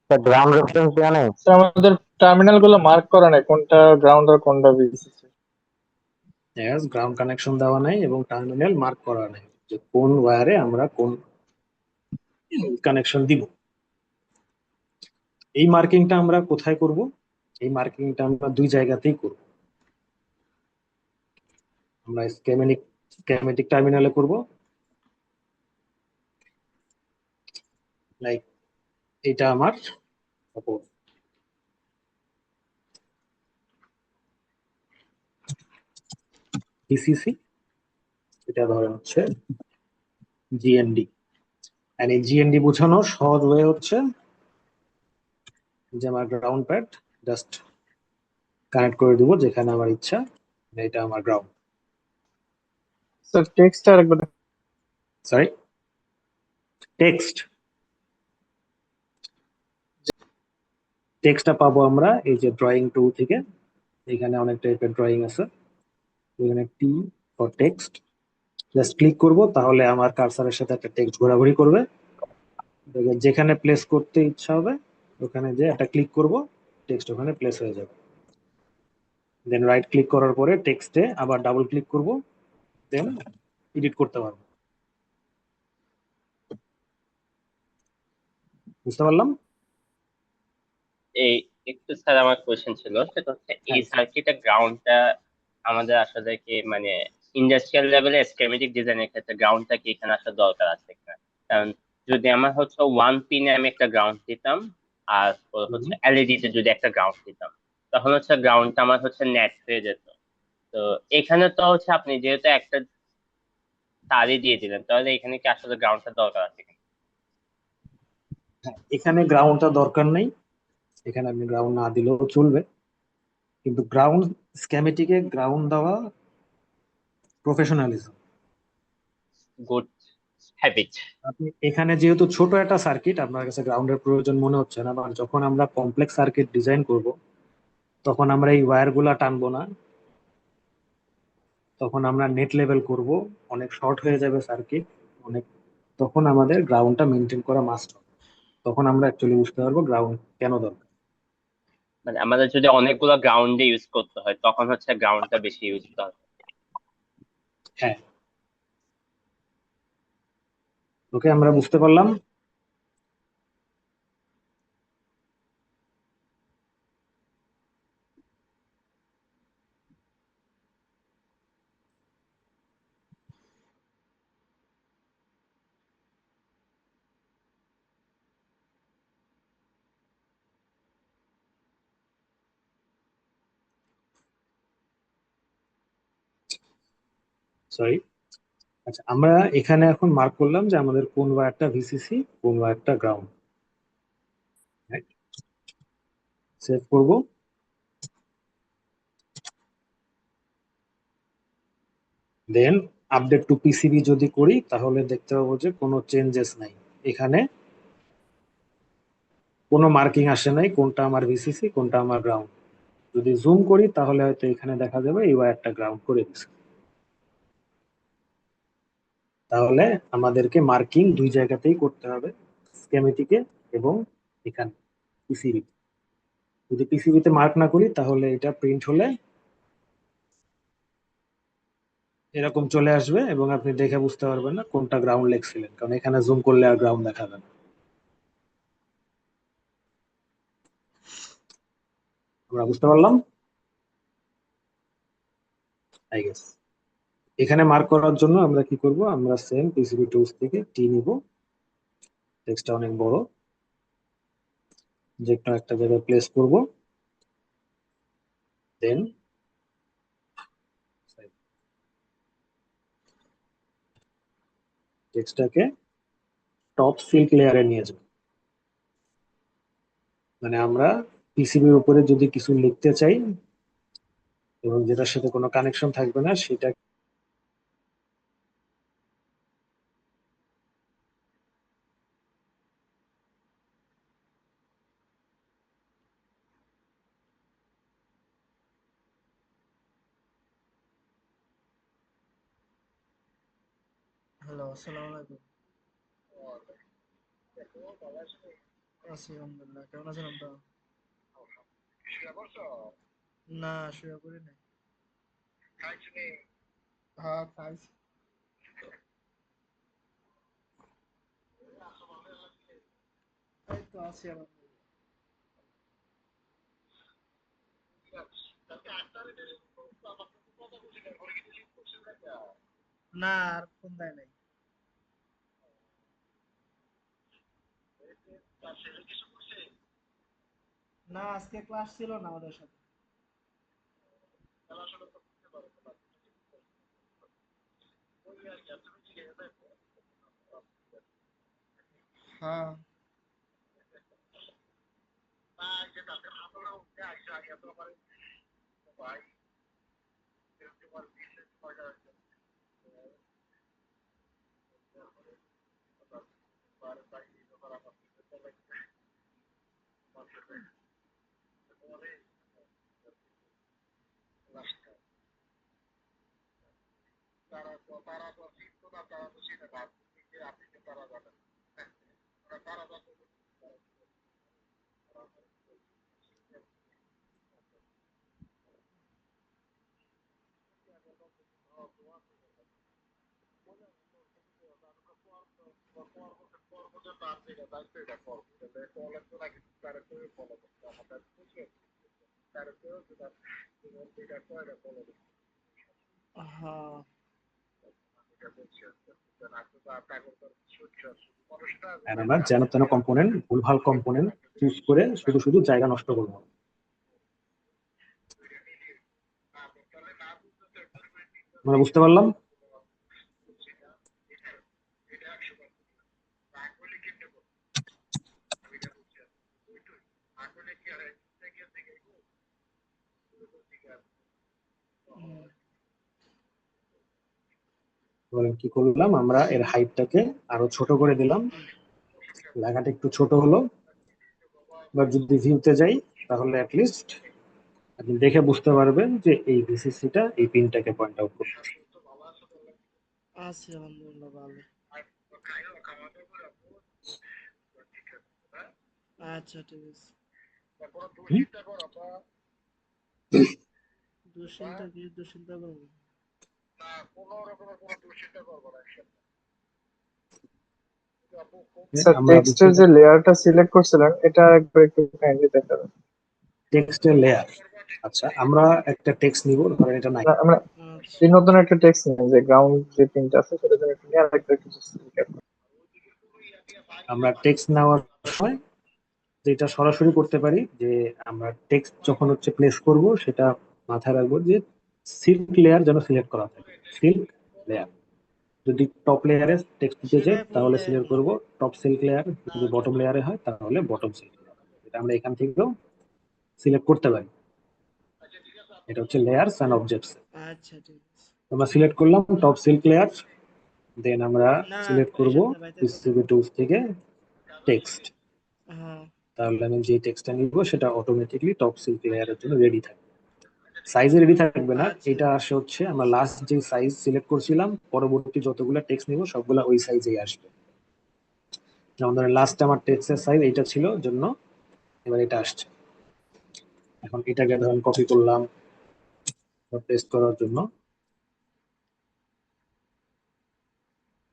স্যার গ্রাউন্ড রেফারেন্স দেওয়া নেই? স্যার আমাদের টার্মিনাল গুলো মার্ক করা নাই কোনটা গ্রাউন্ড আর কোনটা ভিসিসি। Yes, গ্রাউন্ড কানেকশন দেওয়া নাই এবং টার্মিনাল মার্ক করা নাই যে কোন ওয়্যারে আমরা কোন কানেকশন দিব। এই মার্কিংটা আমরা কোথায় করব? এই মার্কিংটা আমরা দুই জায়গাতেই করব। আমরা স্কেমেটিক টার্মিনালে করব, লাইক এটা আমার ভিসিসি, এটা ধরেন হচ্ছে জিএনডি। আর এই জিএনডি বোঝানোর সহজ ওয়ে হচ্ছে যে আমার গ্রাউন্ড প্যাড জাস্ট কানেক্ট করে দিব যেখানে আমার ইচ্ছা, এটা আমার গ্রাউন্ড। স্যার টেক্সটটা আরেকবার সরি, টেক্সটটা পাবো আমরা এই যে ড্রয়িং টুল থেকে। এখানে অনেক টাইপের ড্রয়িং আছে, এখানে T for text, just click করব তাহলে আমার কার্সারের সাথে একটা টেক্সট ঘোরাঘুরি করবে। যেখানে প্লেস করতে ইচ্ছা হবে ওখানে যে একটা ক্লিক করব, টেক্সট ওখানে প্লেস হয়ে যাবে। দেন রাইট ক্লিক করার পরে টেক্সটে আবার ডাবল ক্লিক করব, দেন এডিট করতে পারবো। বুঝতে পারলাম? এই একটু স্যার আমার কোয়েশ্চেন ছিল, সেটা হচ্ছে এই হ্যাঁ। সার্কিটের গ্রাউন্ডটা আমাদের আসলে কি মানে ইন্ডাস্ট্রিয়াল লেভেলে স্কেমেটিক ডিজাইনের ক্ষেত্রে গ্রাউন্ডটা কি এখানে আসলে দরকার আছে কিনা? কারণ যদি আমার হচ্ছে ওয়ান পিনে আমি একটা গ্রাউন্ড দিতাম আর হচ্ছে এলইডি তে যদি একটা গ্রাউন্ড দিতাম, তখন হচ্ছে গ্রাউন্ডটা আমার হচ্ছে নেট হয়ে যেত। তো এখানে তো হচ্ছে আপনি যেহেতু একটা তারই দিয়ে দিলেন, তাহলে এখানে কি আসলে গ্রাউন্ডটা দরকার আছে কিনা? হ্যাঁ, এখানে গ্রাউন্ডটা দরকার নেই, এখানে আপনি গ্রাউন্ড না দিলেও চলবে, কিন্তু গ্রাউন্ড স্কেমেটিকে গ্রাউন্ড দেওয়া প্রফেশনালিজম। Good habit. আপনি এখানে যেহেতু ছোট একটা সার্কিট আপনার কাছে গ্রাউন্ডের প্রয়োজন মনে হচ্ছে না, বা যখন আমরা কমপ্লেক্স সার্কিট ডিজাইন করব তখন আমরা এই ওয়্যার গুলা টানবো না, তখন আমরা নেট লেভেল করব, অনেক শর্ট হয়ে যাবে সার্কিট অনেক, তখন আমাদের গ্রাউন্ডটা মেনটেন করা মাস্ট হবে। তখন আমরা অ্যাকচুয়ালি বুঝতে পারবো গ্রাউন্ড কেন দরকার। মানে আমাদের যদি অনেকগুলো গ্রাউন্ডে ইউজ করতে হয় তখন হচ্ছে গ্রাউন্ডটা বেশি ইউজ দরকার। হ্যাঁ, ওকে, আমরা বুঝতে পারলাম। সরি, আচ্ছা, আমরা এখানে এখন মার্ক করলাম যে আমাদের কোন ওয়্যারটা ভিসিসি, কোন ওয়্যারটা গ্রাউন্ড। সেভ করব। দেন আপডেট টু পিসিবি যদি করি তাহলে দেখতে পাবো যে কোনো চেঞ্জেস নাই, এখানে কোনো মার্কিং আসে নাই কোনটা আমার ভিসিসি কোনটা আমার গ্রাউন্ড। যদি জুম করি তাহলে হয়তো এখানে দেখা যাবে এই ওয়্যারটা গ্রাউন্ড করে দিচ্ছে। তাহলে আমাদেরকে মার্কিং দুই জায়গাতেই করতে হবে, স্কেমেটিকে এবং এখানে পিসিবি। যদি পিসিবিতে মার্ক না করি তাহলে এটা প্রিন্ট হলে এরকম চলে আসবে এবং আপনি দেখে বুঝতে পারবেন না কোনটা গ্রাউন্ড লিখছিলেন, কারণ এখানে জুম করলে আর গ্রাউন্ড দেখাবে না। আমরা বুঝতে পারলাম আই গেস। এখানে মার্ক করার জন্য আমরা কি করব, আমরা সেম পিসিবি টুলস থেকে টি নিব, টেক্সটটা অনেক বড়, যে কোনো একটা জায়গায় প্লেস করব, দেন টেক্সটটাকে টপ সিল্ক লেয়ারে নিয়ে যাব। মানে আমরা পিসিবির উপরে যদি কিছু লিখতে চাই এবং যেটার সাথে কোনো কানেকশন থাকবে না সেটা হ্যালো, আসসালামু আলাইকুম। আছি আলহামদুলিল্লাহ, কেমন আছেন আপনারা? না, শুয়ে পড়ি নাই। হ্যাঁ, খাইছি। এই তো আছি আলহামদুলিল্লাহ। না, আর ফোন দেয় নাই। না, আজকে ক্লাস ছিল না ওদের সাথে। হ্যাঁ, হ্যাঁ, আর আমরা যেন তেন কম্পোনেন্ট, ভুলভাল কম্পোনেন্ট চুজ করে শুধু শুধু জায়গা নষ্ট করবো না। আমরা বুঝতে পারলাম? এবার কি করলাম, আমরা এর হাইটটাকে আরো ছোট করে দিলাম, লেখাটা একটু ছোট হলো। এবার যদি ভিউতে যাই তাহলে অ্যাটলিস্ট আপনি দেখে বুঝতে পারবেন যে এই ভিসিসিটা এই পিনটাকে পয়েন্ট আউট করছে। আছি আলহামদুলিল্লাহ ভালো। আচ্ছা, ঠিক আছে। দুশ্চিন্তা করবো না। স্যার আমরা টেক্সটের যে লেয়ারটা সিলেক্ট করছিলেন এটা একবার একটু কাইন্ডলি দেখাবেন। টেক্সটের লেয়ার, আচ্ছা আমরা একটা টেক্সট নিব, ধরেন এটা নাই, আমরা এই নতুন একটা টেক্সট নিই যে গ্রাউন্ড যে পিনটা আছে সেটা জন্য একটু নিয়ে আরেকটা কিছু সিলেক্ট করুন। আমরা টেক্সট নেওয়ার সময় যেটা সরাসরি করতে পারি যে আমরা টেক্সট যখন হচ্ছে প্লেস করব সেটা মাথায় রাখবো যে সিল্ক লেয়ার যেন সিলেক্ট করা থাকে, সিল্ক লেয়ার। যদি টপ লেয়ারে টেক্সট দিতে চাই তাহলে সিলেক্ট করব টপ সিল্ক লেয়ার, যদি বটম লেয়ারে হয় তাহলে বটম সিল্ক লেয়ার। এটা আমরা এখান থেকেও সিলেক্ট করতে পারি। এটা হচ্ছে লেয়ারস এন্ড অবজেক্টস। আচ্ছা, ঠিক আছে। আমরা সিলেক্ট করলাম টপ সিল্ক লেয়ার, দেন আমরা না, সিলেক্ট করব পেশেন্ট পাইতেছে না। পিসিবি টুলস থেকে টেক্সট। হ্যাঁ, তাহলে আমি যে টেক্সটটা নিব সেটা অটোমেটিকলি টপ সিল্ক লেয়ারের জন্য রেডি থাকবে। সাইজে রেডি থাকবে না, আচ্ছা। এটা আসে হচ্ছে আমরা লাস্ট যে সাইজ সিলেক্ট করছিলাম, পরবর্তী যতগুলো টেক্সট নিব সবগুলা ওই সাইজেই আসবে। যেমন ধরেন লাস্ট আমার টেক্সটের সাইজ এইটা ছিল জন্য এবার এটা আসছে। এখন এটাকে ধরেন কপি করলাম পেস্ট করার জন্য,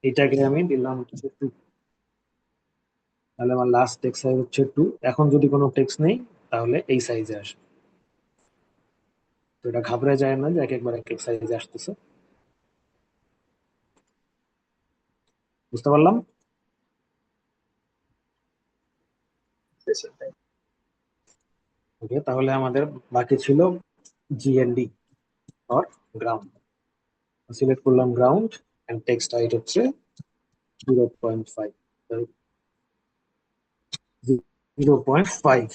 এটাকে আমি দিলাম 2, তাহলে আমার লাস্ট টেক্সট সাইজ হচ্ছে 2। এখন যদি কোনো টেক্সট নেই তাহলে এই সাইজে আসবে। তো এটা ঘাবড়ে যায় না যে এক একবার এক এক সাইজে আসতেছে। বুঝতে পারলাম? ওকে, তাহলে আমাদের বাকি ছিল জিএনডি অর গ্রাউন্ড। সিলেক্ট করলাম গ্রাউন্ড এন্ড টেক্সট হাইট হচ্ছে 0.5, 0.5।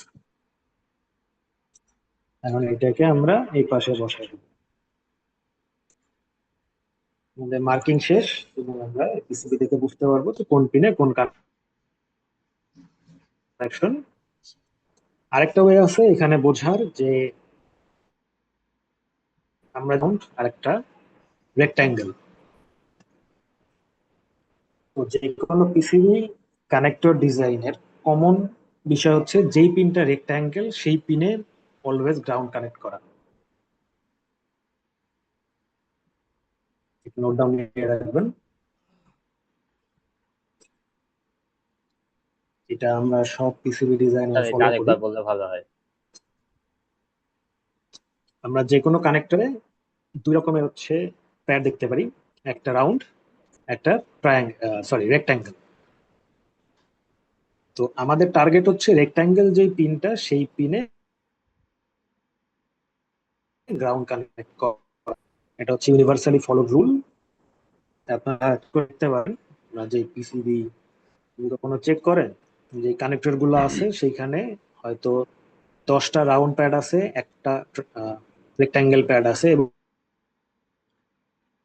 এখন এটাকে আমরা এই পাশে বসাই দেব। আমাদের মার্কিং শেষ এবং আমরা পিসিবি থেকে বুঝতে পারবো যে কোন পিনে কোন কানেকশন। আরেকটা ওয়ে আছে এখানে বোঝার যে আমরা আরেকটা রেক্টাঙ্গেল, তো যে কোনো পিসিবি কানেক্টর ডিজাইনের কমন বিষয় হচ্ছে যেই পিনটা রেক্ট্যাঙ্গেল সেই পিনে অলওয়েজ গ্রাউন্ড কানেক্ট করা। নোট ডাউন নিয়ে রাখবেন। এটা আমরা সব পিসিবি ডিজাইনে স্যার এটা ফলো করি। আরেকবার বললে ভালো হয়। আমরা যে কোনো কানেক্টরে দুই রকমের হচ্ছে প্যাড দেখতে পারি, একটা রাউন্ড, একটা রেক্ট্যাঙ্গেল। তো আমাদের টার্গেট হচ্ছে রেক্ট্যাঙ্গেল যেই পিনটা সেই পিনে গ্রাউন্ড কানেক্ট করা। এটা হচ্ছে ইউনিভার্সালি ফলোড রুল। আপনারা করতে পারেন, যে পিসিবি কোনো চেক করেন যে কানেক্টর গুলো আছে সেইখানে হয়তো 10টা রাউন্ড প্যাড আছে, একটা রেক্ট্যাঙ্গেল প্যাড আছে, এবং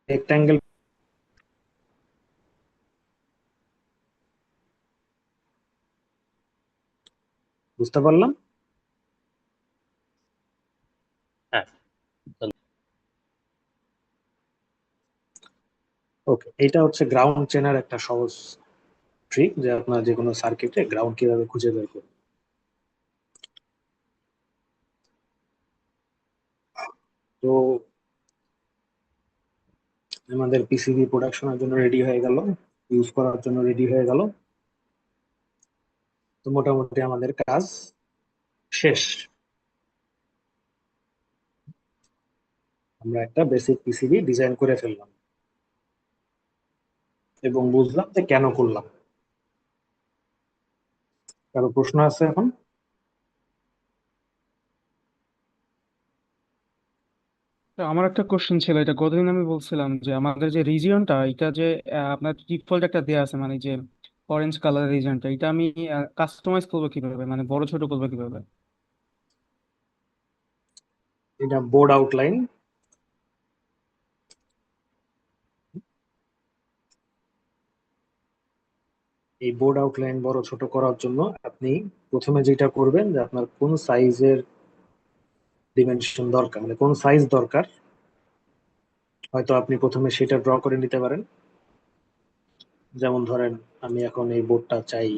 রেক্ট্যাঙ্গেল বুঝতে পারলাম। হ্যাঁ ওকে, এটা হচ্ছে গ্রাউন্ড চেনার একটা সহজ ট্রিক, যে আপনার যে কোনো সার্কিটে গ্রাউন্ড কিভাবে খুঁজে বের করবেন। তো আমাদের পিসিবি প্রোডাকশনের জন্য রেডি হয়ে গেল, ইউজ করার জন্য রেডি হয়ে গেল। তো মোটামুটি আমাদের কাজ শেষ। আমরা একটা বেসিক পিসিবি ডিজাইন করে ফেললাম এবং বুঝলাম যে কেন করলাম। কারো প্রশ্ন আছে এখন? তো আমার একটা কোশ্চেন ছিল, এটা গতদিন আমি বলছিলাম যে আমাদের যে রিজিয়নটা এটা যে আপনার ডিফল্ট একটা দেয়া আছে, মানে যে অরেঞ্জ কালার রিজিয়নটা, এটা আমি কাস্টমাইজ করবো কিভাবে, মানে বড় ছোট করবো কিভাবে? এটা বোর্ড আউটলাইন। এই বোর্ড আউটলাইন বড় ছোট করার জন্য আপনি প্রথমে যেটা করবেন, যে আপনার কোন সাইজের ডিমেনশন দরকার, মানে কোন সাইজ দরকার, হয়তো আপনি প্রথমে সেটা ড্র করে নিতে পারেন। যেমন ধরেন আমি এখন এই বোর্ডটা চাই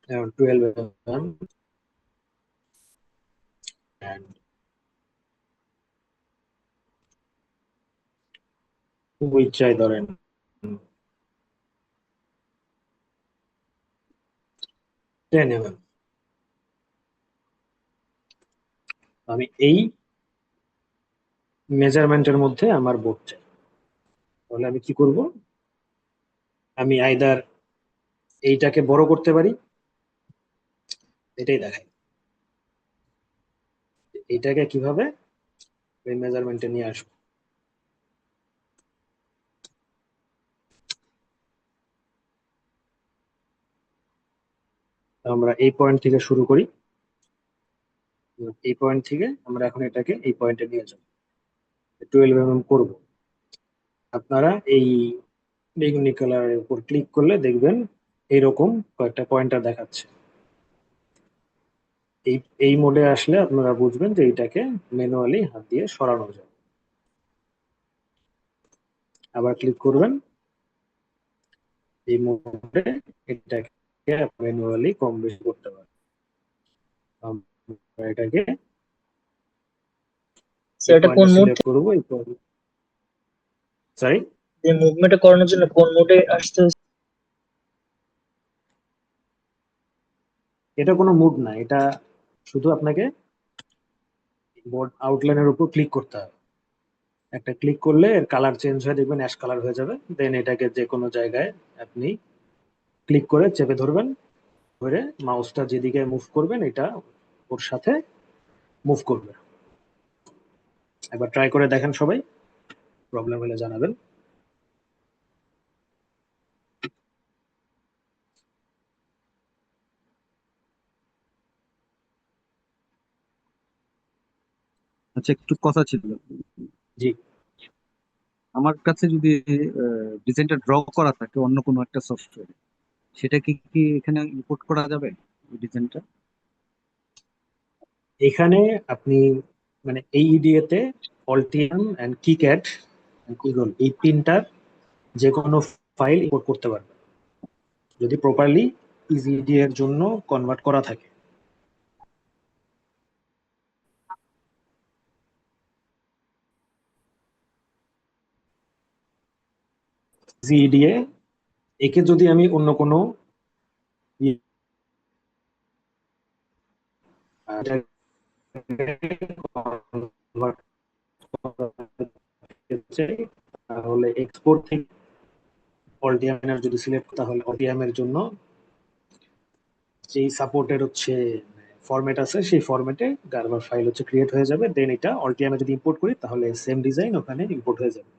12 mm and উইথ চাই ধরেন 10 mm। আমি এই মেজারমেন্টের মধ্যে আমার বোর্ড চাই। তাহলে আমি কি করব, আমি আইদার এইটাকে বড় করতে পারি, এটাই দেখাই এইটাকে কিভাবে এই মেজারমেন্টে নিয়ে আসবো। আমরা এই পয়েন্ট থেকে শুরু করি, এই পয়েন্ট থেকে আমরা এখন এটাকে এই পয়েন্টে নিয়ে যাব, 12 mm করব। আপনারা এই বেগুনি কালারের উপর ক্লিক করলে দেখবেন এইরকম কয়েকটা পয়েন্টার দেখাচ্ছে। এই এই মোডে আসলে আপনারা বুঝবেন যে এইটাকে ম্যানুয়ালি হাত দিয়ে সরানো যায়। আবার ক্লিক করবেন এই মোডে, এটাকে ম্যানুয়ালি কম বেশি করতে পারেন। আমরা এটাকে স্যার এটা কোন মোড করবো, সরি এই মুভমেন্ট করানোর জন্য কোন মোডে আসতে হচ্ছে? এটা কোনো মুড না, এটা শুধু আপনাকে বোর্ড আউটলাইনের উপর ক্লিক করতে হবে। একটা ক্লিক করলে এর কালার চেঞ্জ হয়ে দেখবেন অ্যাশ কালার হয়ে যাবে। দেন এটাকে যে কোনো জায়গায় আপনি ক্লিক করে চেপে ধরবেন, ধরে মাউসটা যেদিকে মুভ করবেন এটা ওর সাথে মুভ করবে। একবার ট্রাই করে দেখেন সবাই, প্রবলেম হলে জানাবেন। আচ্ছা, একটু কথা ছিল। জি, আমার কাছে যদি ডিজাইনটা ড্র করা থাকে অন্য কোনো একটা সফটওয়্যারে, সেটা কি কি এখানে ইম্পোর্ট করা যাবে ডিজাইনটা? এখানে আপনি মানে এই ইডিএ তে অল্টিয়াম এন্ড কিক্যাড ইগল, এই তিনটার যে কোনো ফাইল ইম্পোর্ট করতে পারবে যদি প্রপারলি ইজিডি এর জন্য কনভার্ট করা থাকে। ইজিডিএ একে যদি আমি অন্য কোনো convert করতে চাই, তাহলে এক্সপোর্ট থেকে অলটিএম যদি সিলেক্ট তাহলে অলটিএম এর জন্য যেই সাপোর্টের হচ্ছে ফরম্যাট আছে সেই ফরম্যাটে গার্বার ফাইল হচ্ছে ক্রিয়েট হয়ে যাবে। দেন এটা অলটিএম এ যদি ইম্পোর্ট করি তাহলে সেম ডিজাইন ওখানে ইম্পোর্ট হয়ে যাবে।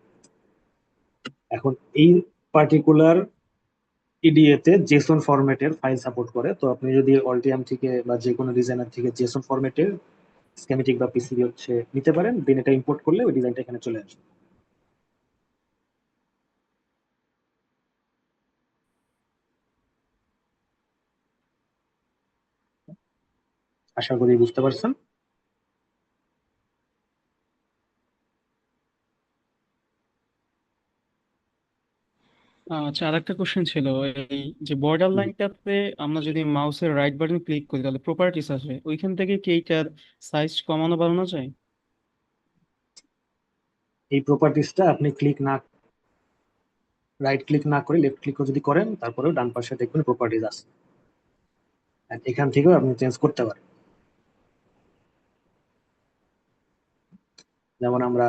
এখন এই পার্টিকুলার ইডিএ তে জেসন ফরম্যাটের ফাইল সাপোর্ট করে, তো আপনি যদি অলটিএম থেকে বা যে কোনো ডিজাইনার থেকে জেসন ফরম্যাটের স্কেমেটিক বা পিসিবি হচ্ছে নিতে পারেন, দেন এটা ইম্পোর্ট করলে ওই ডিজাইনটা এখানে চলে আসবে। আশা করি বুঝতে পারছেন। আচ্ছা, আরেকটা কোশ্চেন ছিল, এই যে বর্ডার লাইনটাতে আমরা যদি মাউসের রাইট বাটন ক্লিক করি তাহলে প্রপার্টিস আসে, ওইখান থেকে কি এইটার সাইজ কমানো বাড়ানো যায়? এই প্রপার্টিসটা আপনি রাইট ক্লিক না করে লেফট ক্লিক যদি করেন তারপরেও ডান পাশে দেখবেন প্রপার্টিস আছে, আর এখান থেকেও আপনি চেঞ্জ করতে পারেন। যেমন আমরা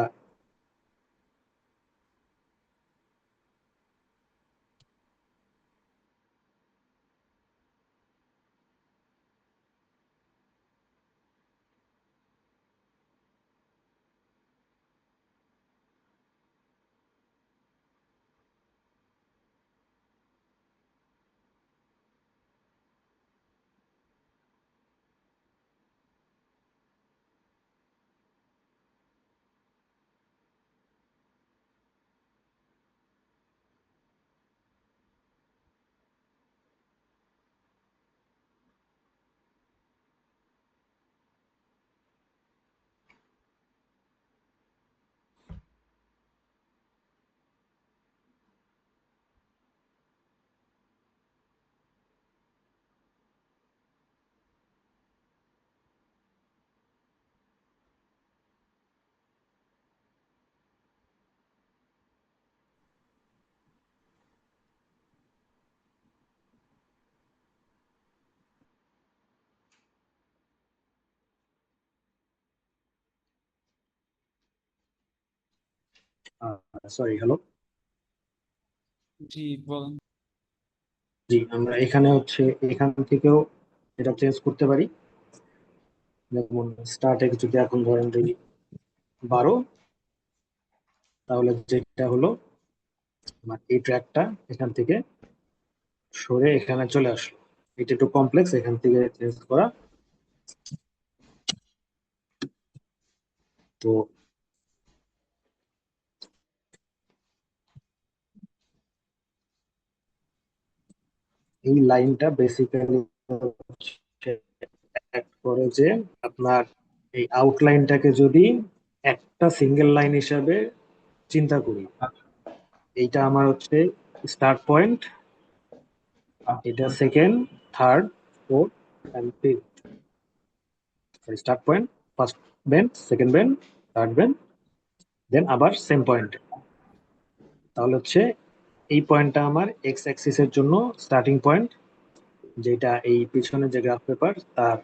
সরি, হ্যালো, জি বলেন। জি, আমরা এখানে হচ্ছে এখান থেকেও এটা চেঞ্জ করতে পারি। যেমন স্টার্ট এক্স যদি এখন ধরেন দিই 12, তাহলে যেটা হলো আমার এই ট্র্যাকটা এখান থেকে সরে এখানে চলে আসলো। এটা একটু কমপ্লেক্স, এখান থেকে চেঞ্জ করা। তো এই লাইনটা বেসিক্যালি করে যে আপনার এই আউটলাইনটাকে যদি একটা সিঙ্গেল লাইন হিসাবে চিন্তা করি, এইটা আমার হচ্ছে স্টার্ট পয়েন্ট, এটা second, third, fourth and fifth. Start point, first bend, second bend, third bend, then আবার সেম পয়েন্ট। তাহলে হচ্ছে এই পয়েন্টটা আমার এক্স অ্যাক্সিসের জন্য স্টার্টিং পয়েন্ট, যেটা এই পিছনে যে গ্রাফ পেপার তার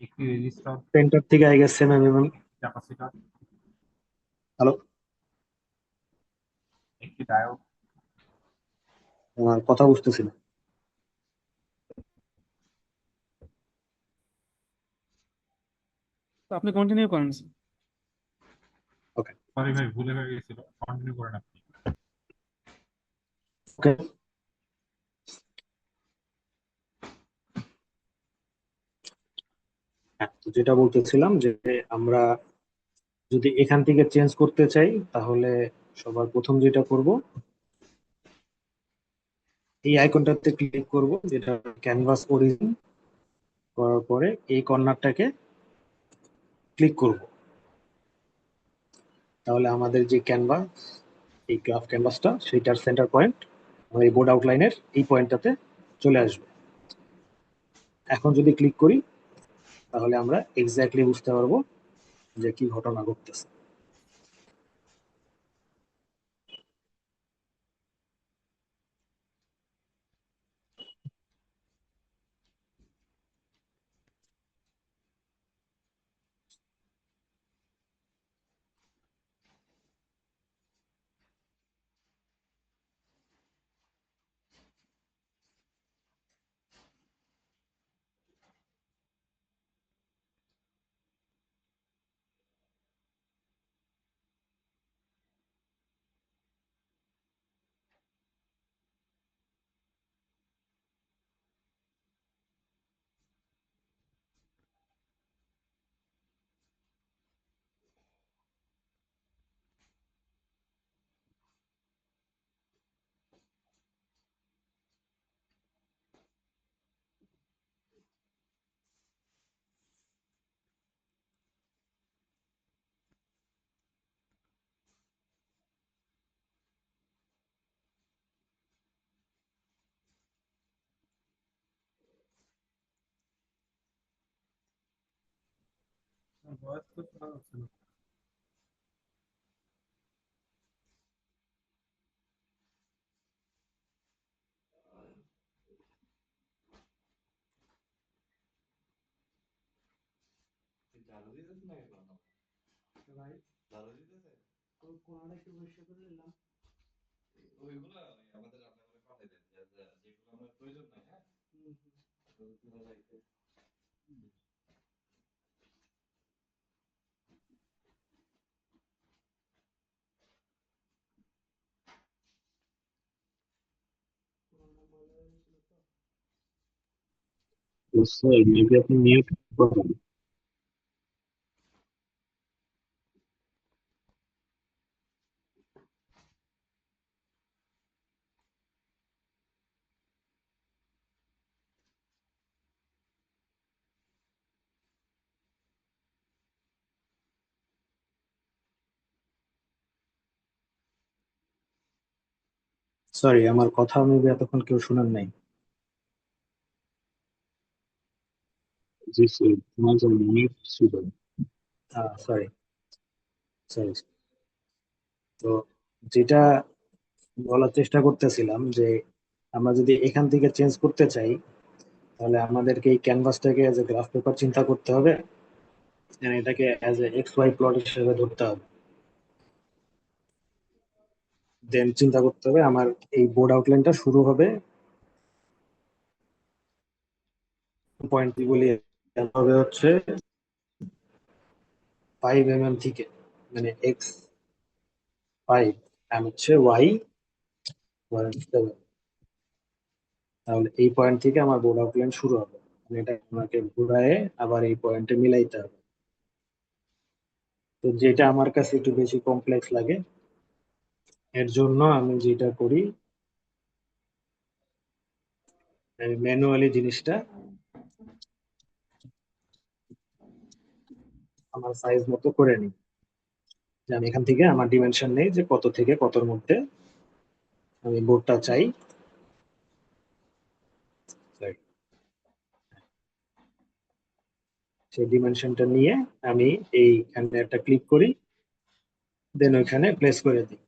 একটি রেজিস্টার, সেন্টার থেকে I guess 7 mm। Capacitor, hello, একটি ডায়োড, আমার কথা বুঝতেছি না। তো আপনি কন্টিনিউ করেন sir। ওকে, সরি ভাই ভুলে হয়ে গেছিল, কন্টিনিউ করেন আপনি। ওকে। হ্যাঁ, তো যেটা বলতেছিলাম যে আমরা যদি এখান থেকে চেঞ্জ করতে চাই তাহলে সবার প্রথম যেটা করব, এই আইকনটাতে ক্লিক করব, যেটা ক্যানভাস অরিজিন, করার পরে এই কর্নারটাকে ক্লিক করব। তাহলে আমাদের যে ক্যানভাস, এই গ্রাফ ক্যানভাসটা সেইটার সেন্টার পয়েন্ট এই বোর্ড আউটলাইনের এই পয়েন্টটাতে চলে আসবে। এখন যদি ক্লিক করি তাহলে আমরা এক্স্যাক্টলি বুঝতে পারবো যে কি ঘটনা ঘটতেছে। স্যার মেবি আপনি মিউট করেন। সরি, আমার কথা মেবি এতক্ষণ কেউ শুনেন নাই। জি স্যার, মাঝে মিউট ছিল। Sorry sorry. তো যেটা বলার চেষ্টা করতেছিলাম যে আমরা যদি এখান থেকে চেঞ্জ করতে চাই তাহলে আমাদেরকে এই ক্যানভাসটাকে অ্যাজ এ গ্রাফ পেপার চিন্তা করতে হবে, and এটাকে as a X Y plot হিসেবে ধরতে হবে। দেন চিন্তা করতে হবে আমার এই বোর্ড আউটলাইনটা শুরু হবে পয়েন্ট বলি হবে হচ্ছে 5 mm থেকে, মানে এক্স 5 and হচ্ছে ওয়াই 7। তাহলে এই পয়েন্ট থেকে আমার বোর্ড আউটলাইন শুরু হবে, মানে এটা আমাকে ঘুরায় আবার এই পয়েন্টে মিলাইতে হবে। তো যেটা আমার কাছে একটু বেশি কমপ্লেক্স লাগে, এর জন্য আমি যেটা করি আমি ম্যানুয়ালি জিনিসটা আমার সাইজ মতো করে নিই। যে আমি এখান থেকে আমার ডিমেনশন নেই যে কত থেকে কতর মধ্যে আমি বোর্ডটা চাই। Sorry, সেই ডিমেনশনটা নিয়ে আমি এইখানে একটা ক্লিক করি, দেন ওইখানে প্লেস করে দিই,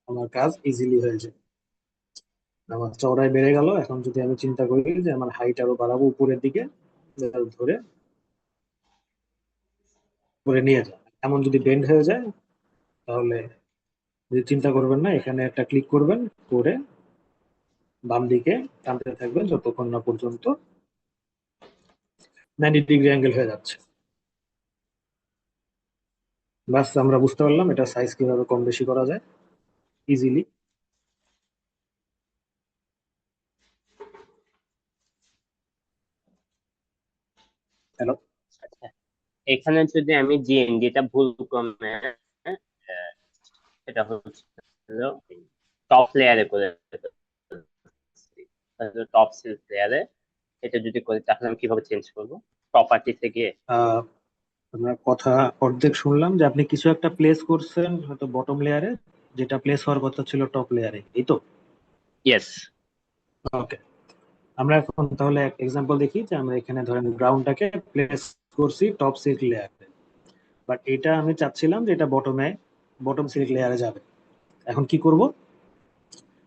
আমার কাজ ইজিলি হয়ে যায়। আমার চওড়ায় বেড়ে গেল। এখন যদি আমি চিন্তা করি যে আমার হাইট আরো বাড়াবো উপরের দিকে, ধরে করে নিয়ে যায়, এমন যদি বেন্ড হয়ে যায় তাহলে যদি চিন্তা করবেন না, এখানে একটা ক্লিক করবেন, করে বাম দিকে টানতে থাকবেন যতক্ষণ না পর্যন্ত 90 ডিগ্রি অ্যাঙ্গেল হয়ে যাচ্ছে। বাস, আমরা বুঝতে পারলাম এটা সাইজ কিভাবে কম বেশি করা যায় ইজিলি। হ্যালো, আচ্ছা, এখানে যদি আমি জিএনডিটা ভুল ক্রমে এটা হচ্ছে টপ লেয়ারে করে টপ সেলস লেয়ারে এটা যদি করি তাহলে আমি কিভাবে চেঞ্জ করবো? প্রপার্টিতে গিয়ে আমরা কথা অর্ধেক শুনলাম যে আপনি কিছু একটা প্লেস করছেন হয়তো বটম লেয়ারে, যেটা প্লেস হওয়ার কথা ছিল টপ লেয়ারে, এই তো? ইয়েস। ওকে, আমরা এখন তাহলে এক এক্সাম্পল দেখি যে আমরা এখানে ধরেন গ্রাউন্ডটাকে প্লেস করছি টপ সিল্ক লেয়ারে, বাট এটা আমি চাচ্ছিলাম যে এটা বটম সিল্ক লেয়ারে যাবে। এখন কি করব?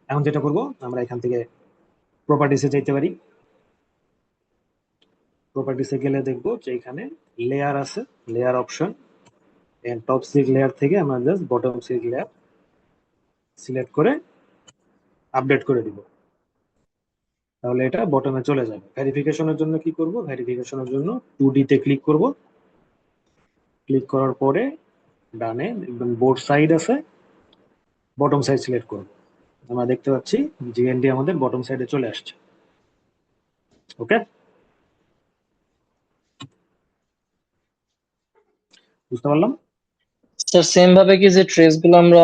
এখন যেটা করব, আমরা এখান থেকে প্রপার্টিসে যেতে পারি। প্রপার্টিসে গেলে দেখবো যে এখানে লেয়ার আছে, layer option, top silk layer থেকে আমরা just bottom silk layer select করে আপডেট করে দিব, তাহলে এটা বটমে চলে যাবে। ভেরিফিকেশনের জন্য কি করব? ভেরিফিকেশনের জন্য 2D তে ক্লিক করব। ক্লিক করার পরে ডানে একদম বোর্ড সাইড আছে, বটম সাইড সিলেক্ট করব। আমরা দেখতে পাচ্ছি জিএনডি আমাদের বটম সাইডে চলে আসছে। ওকে, বুঝতে পারলাম? স্যার সেম ভাবে কি যে ট্রেস গুলো আমরা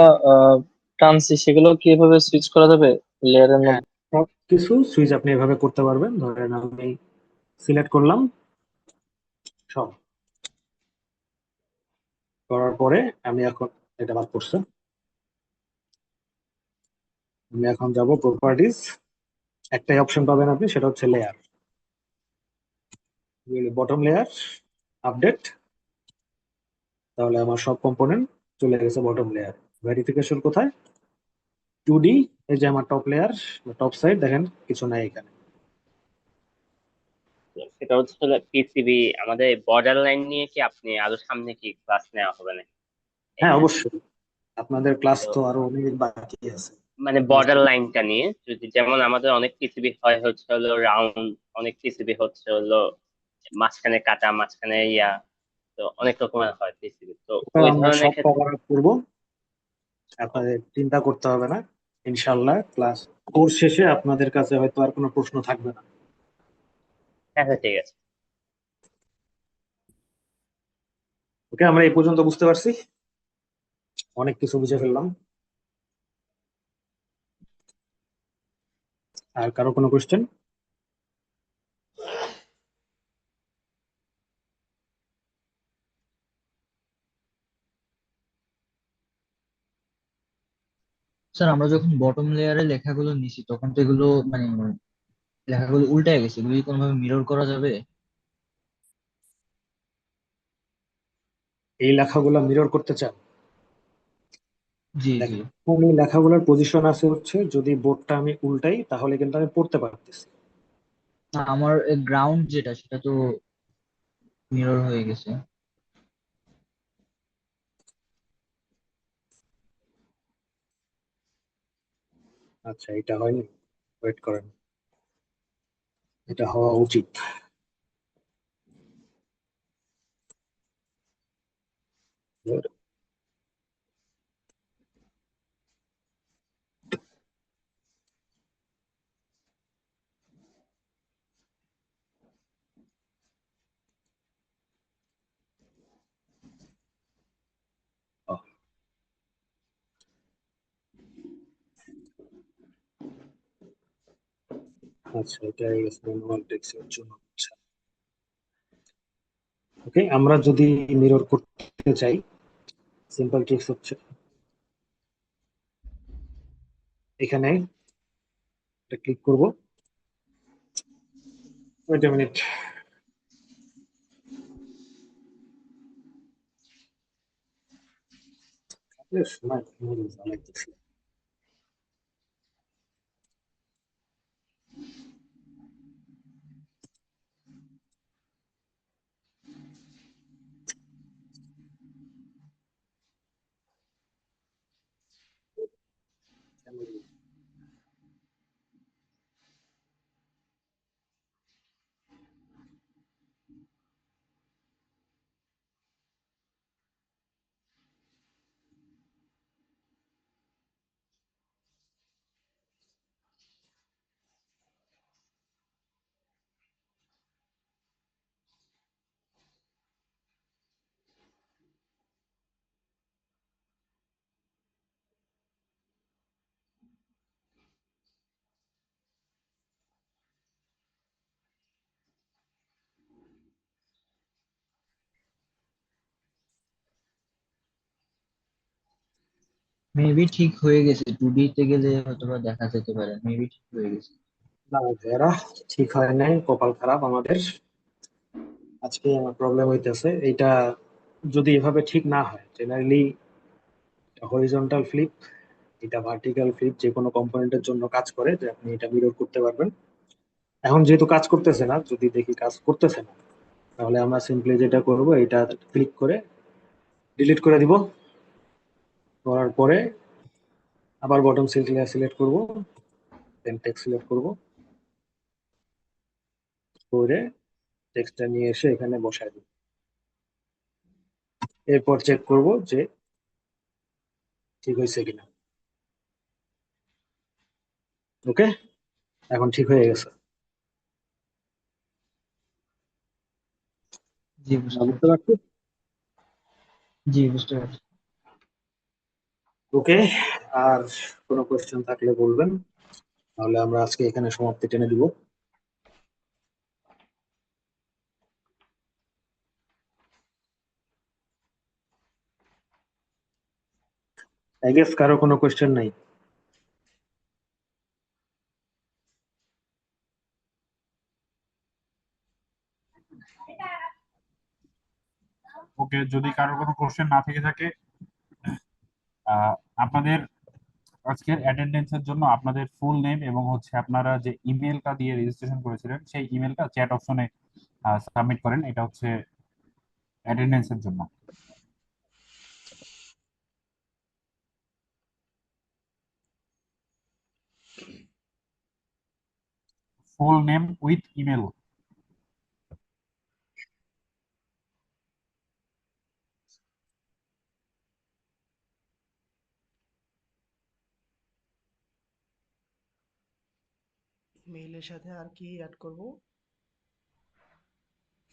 টানছি সেগুলো কি এভাবে সুইচ করা যাবে লেয়ারের হ্যাঁ, মধ্যে? সব কিছু সুইচ আপনি এভাবে করতে পারবেন। ধরেন আমি সিলেক্ট করলাম সব, করার পরে আমি এখন এটা বাদ করছে, আমি এখন যাব প্রপার্টিজ। একটাই অপশন পাবেন আপনি, সেটা হচ্ছে লেয়ার, বটম লেয়ার আপডেট, তাহলে আমার সব কম্পোনেন্ট চলে গেছে বটম লেয়ার। ভেরিফিকেশন কোথায়? 2D, এই যে আমার টপ লেয়ার, টপ সাইড দেখেন কিছু নাই এখানে। সেটা হচ্ছে পিসিবি আমাদের বর্ডার লাইন নিয়ে কি আপনি আরো সামনে কি ক্লাস নেওয়া হবে না হ্যাঁ এখানে? অবশ্যই, আপনাদের ক্লাস তো তো আরো অনেক বাকি আছে। মানে বর্ডার লাইনটা নিয়ে যদি, যেমন আমাদের অনেক পিসিবি হয় হচ্ছে রাউন্ড, অনেক পিসিবি হচ্ছে মাঝখানে কাটা, মাঝখানে ইয়া, তো অনেক রকমের হয় পিসিবি, তো ওটা ওই আমরা ধরনের সব ক্ষেত্রে। কভার আপ করবো, আপনাদের চিন্তা করতে হবে না। ইনশাল্লাহ ক্লাস কোর্স শেষে আপনাদের কাছে হয়তো আর কোনো প্রশ্ন থাকবে না। হ্যাঁ হ্যাঁ, ঠিক আছে। ওকে, আমরা এই পর্যন্ত বুঝতে পারছি, অনেক কিছু বুঝে ফেললাম। আর কারো কোনো কোয়েশ্চেন? স্যার আমরা যখন বটম লেয়ারে লেখাগুলো নিছি তখন তো এগুলো মানে লেখাগুলো উল্টায় গেছে, এগুলো কি কোনোভাবে মিরর করা যাবে? এই লেখাগুলো মিরর করতে চান? জি জি। দেখেন, আমি লেখাগুলোর পজিশন আছে হচ্ছে, যদি বোর্ডটা আমি উল্টাই তাহলে কিন্তু আমি পড়তে পারতেছি। না আমার গ্রাউন্ড যেটা সেটা তো মিরর হয়ে গেছে। আচ্ছা, এটা হয়নি, ওয়েট করেন, এটা হওয়া উচিত। আচ্ছা, এটা ম্যানুয়াল টেক্সটের জন্য। আচ্ছা, ওকে, আমরা যদি মিরর করতে চাই, সিম্পল ট্রিক্স হচ্ছে এখানে এটা ক্লিক করব। ওয়েট এ মিনিট, সময় লাগতেছে। মেবি ঠিক হয়ে গেছে, 2D তে গেলে হয়তো বা দেখা যেতে পারে, মেবি ঠিক হয়ে গেছে। না ভাইয়ারা, ঠিক হয় নাই, কপাল খারাপ আমাদের, আজকে আমার প্রবলেম হইতেছে এইটা। যদি এভাবে ঠিক না হয়, জেনারেলি হরিজন্টাল ফ্লিপ, এটা ভার্টিক্যাল ফ্লিপ যে কোনো কম্পোনেন্টের জন্য কাজ করে, যে আপনি এটা মিরর করতে পারবেন। এখন যেহেতু কাজ করতেছে না, যদি দেখি কাজ করতেছে না, তাহলে আমরা সিম্পলি যেটা করব, এটা ক্লিক করে ডিলিট করে দিব। করার পরে আবার বটম সিল লেয়ার সিলেক্ট করব, দেন টেক্সট সিলেক্ট করব, করে টেক্সটটা নিয়ে এসে এখানে বসাই দিব। এরপর চেক করব যে ঠিক হয়েছে কিনা। ওকে, এখন ঠিক হয়ে গেছে। জি বুঝতে বুঝতে পারছি। পারছি। জি বুঝতে পারছি। ওকে, আর কোনো কোয়েশ্চেন থাকলে বলবেন, তাহলে আমরা আজকে এখানে সমাপ্তি টেনে দিব। আই গেস কারো কোনো কোয়েশ্চেন নাই। ওকে, যদি কারোর কোনো কোশ্চেন না থেকে থাকে, আহ, আপনাদের আজকের অ্যাটেন্ডেন্সের জন্য আপনাদের ফুল নেম এবং হচ্ছে আপনারা যে ইমেলটা দিয়ে রেজিস্ট্রেশন করেছিলেন সেই ইমেলটা চ্যাট অপশনে সাবমিট করেন। এটা হচ্ছে অ্যাটেন্ডেন্সের জন্য। Full name with email. মেইলের সাথে আর কি অ্যাড করব?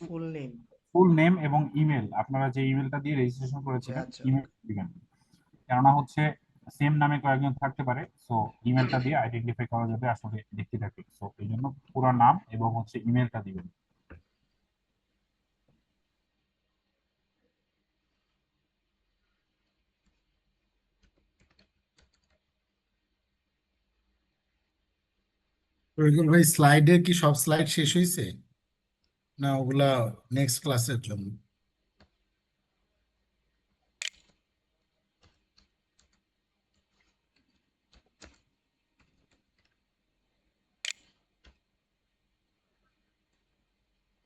Full name. ফুল নেম এবং ইমেল, আপনারা যে ইমেলটা দিয়ে রেজিস্ট্রেশন করেছিলেন আচ্ছা। ইমেল দিবেন। কেননা হচ্ছে সেম নামে কয়েকজন থাকতে পারে, সো ইমেলটা দিয়ে আইডেন্টিফাই করা যাবে আসলে ব্যক্তিটাকে। সো এই জন্য পুরো নাম এবং হচ্ছে ইমেলটা দিবেন। রবিকুল ভাই, স্লাইডের কি সব স্লাইড শেষ হয়েছে, না ওগুলা নেক্সট ক্লাসের জন্য?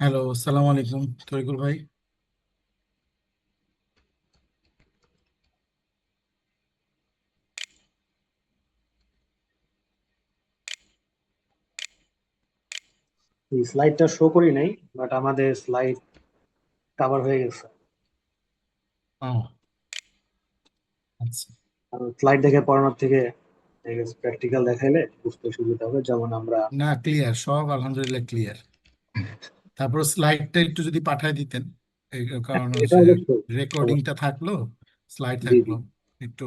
হ্যালো, আসসালামু আলাইকুম তরিকুল ভাই। এই স্লাইডটা শো করি নাই, বাট আমাদের স্লাইড কভার হয়ে গেছে। ও আচ্ছা, স্লাইড দেখে পড়ানোর থেকে প্র্যাকটিক্যাল দেখাইলে বুঝতে সুবিধা হবে, যেমন আমরা। না ক্লিয়ার, সব আলহামদুলিল্লাহ ক্লিয়ার। তারপর স্লাইডটা একটু যদি পাঠায় দিতেন, কারণ এটা অবশ্যই। রেকর্ডিংটা থাকলো, স্লাইড জি থাকলো, জি একটু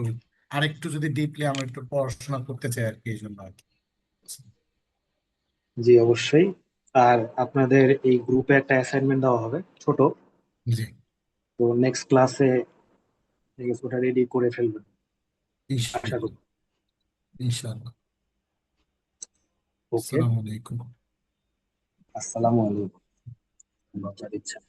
আরেকটু যদি ডিপলি আমরা একটু পড়াশোনা করতে চাই আর কি, এই জন্য আর কি। জি অবশ্যই। আর আপনাদের এই গ্রুপে একটা অ্যাসাইনমেন্ট দেওয়া হবে ছোট, জি তো নেক্সট ক্লাসে ওটা রেডি করে ফেলবেন আশা ইনশাআল্লাহ, করি। ইনশাআল্লাহ। ওকে, আসসালামু আলাইকুম। আসসালামু আলাইকুম। লজ্জা দিচ্ছেন।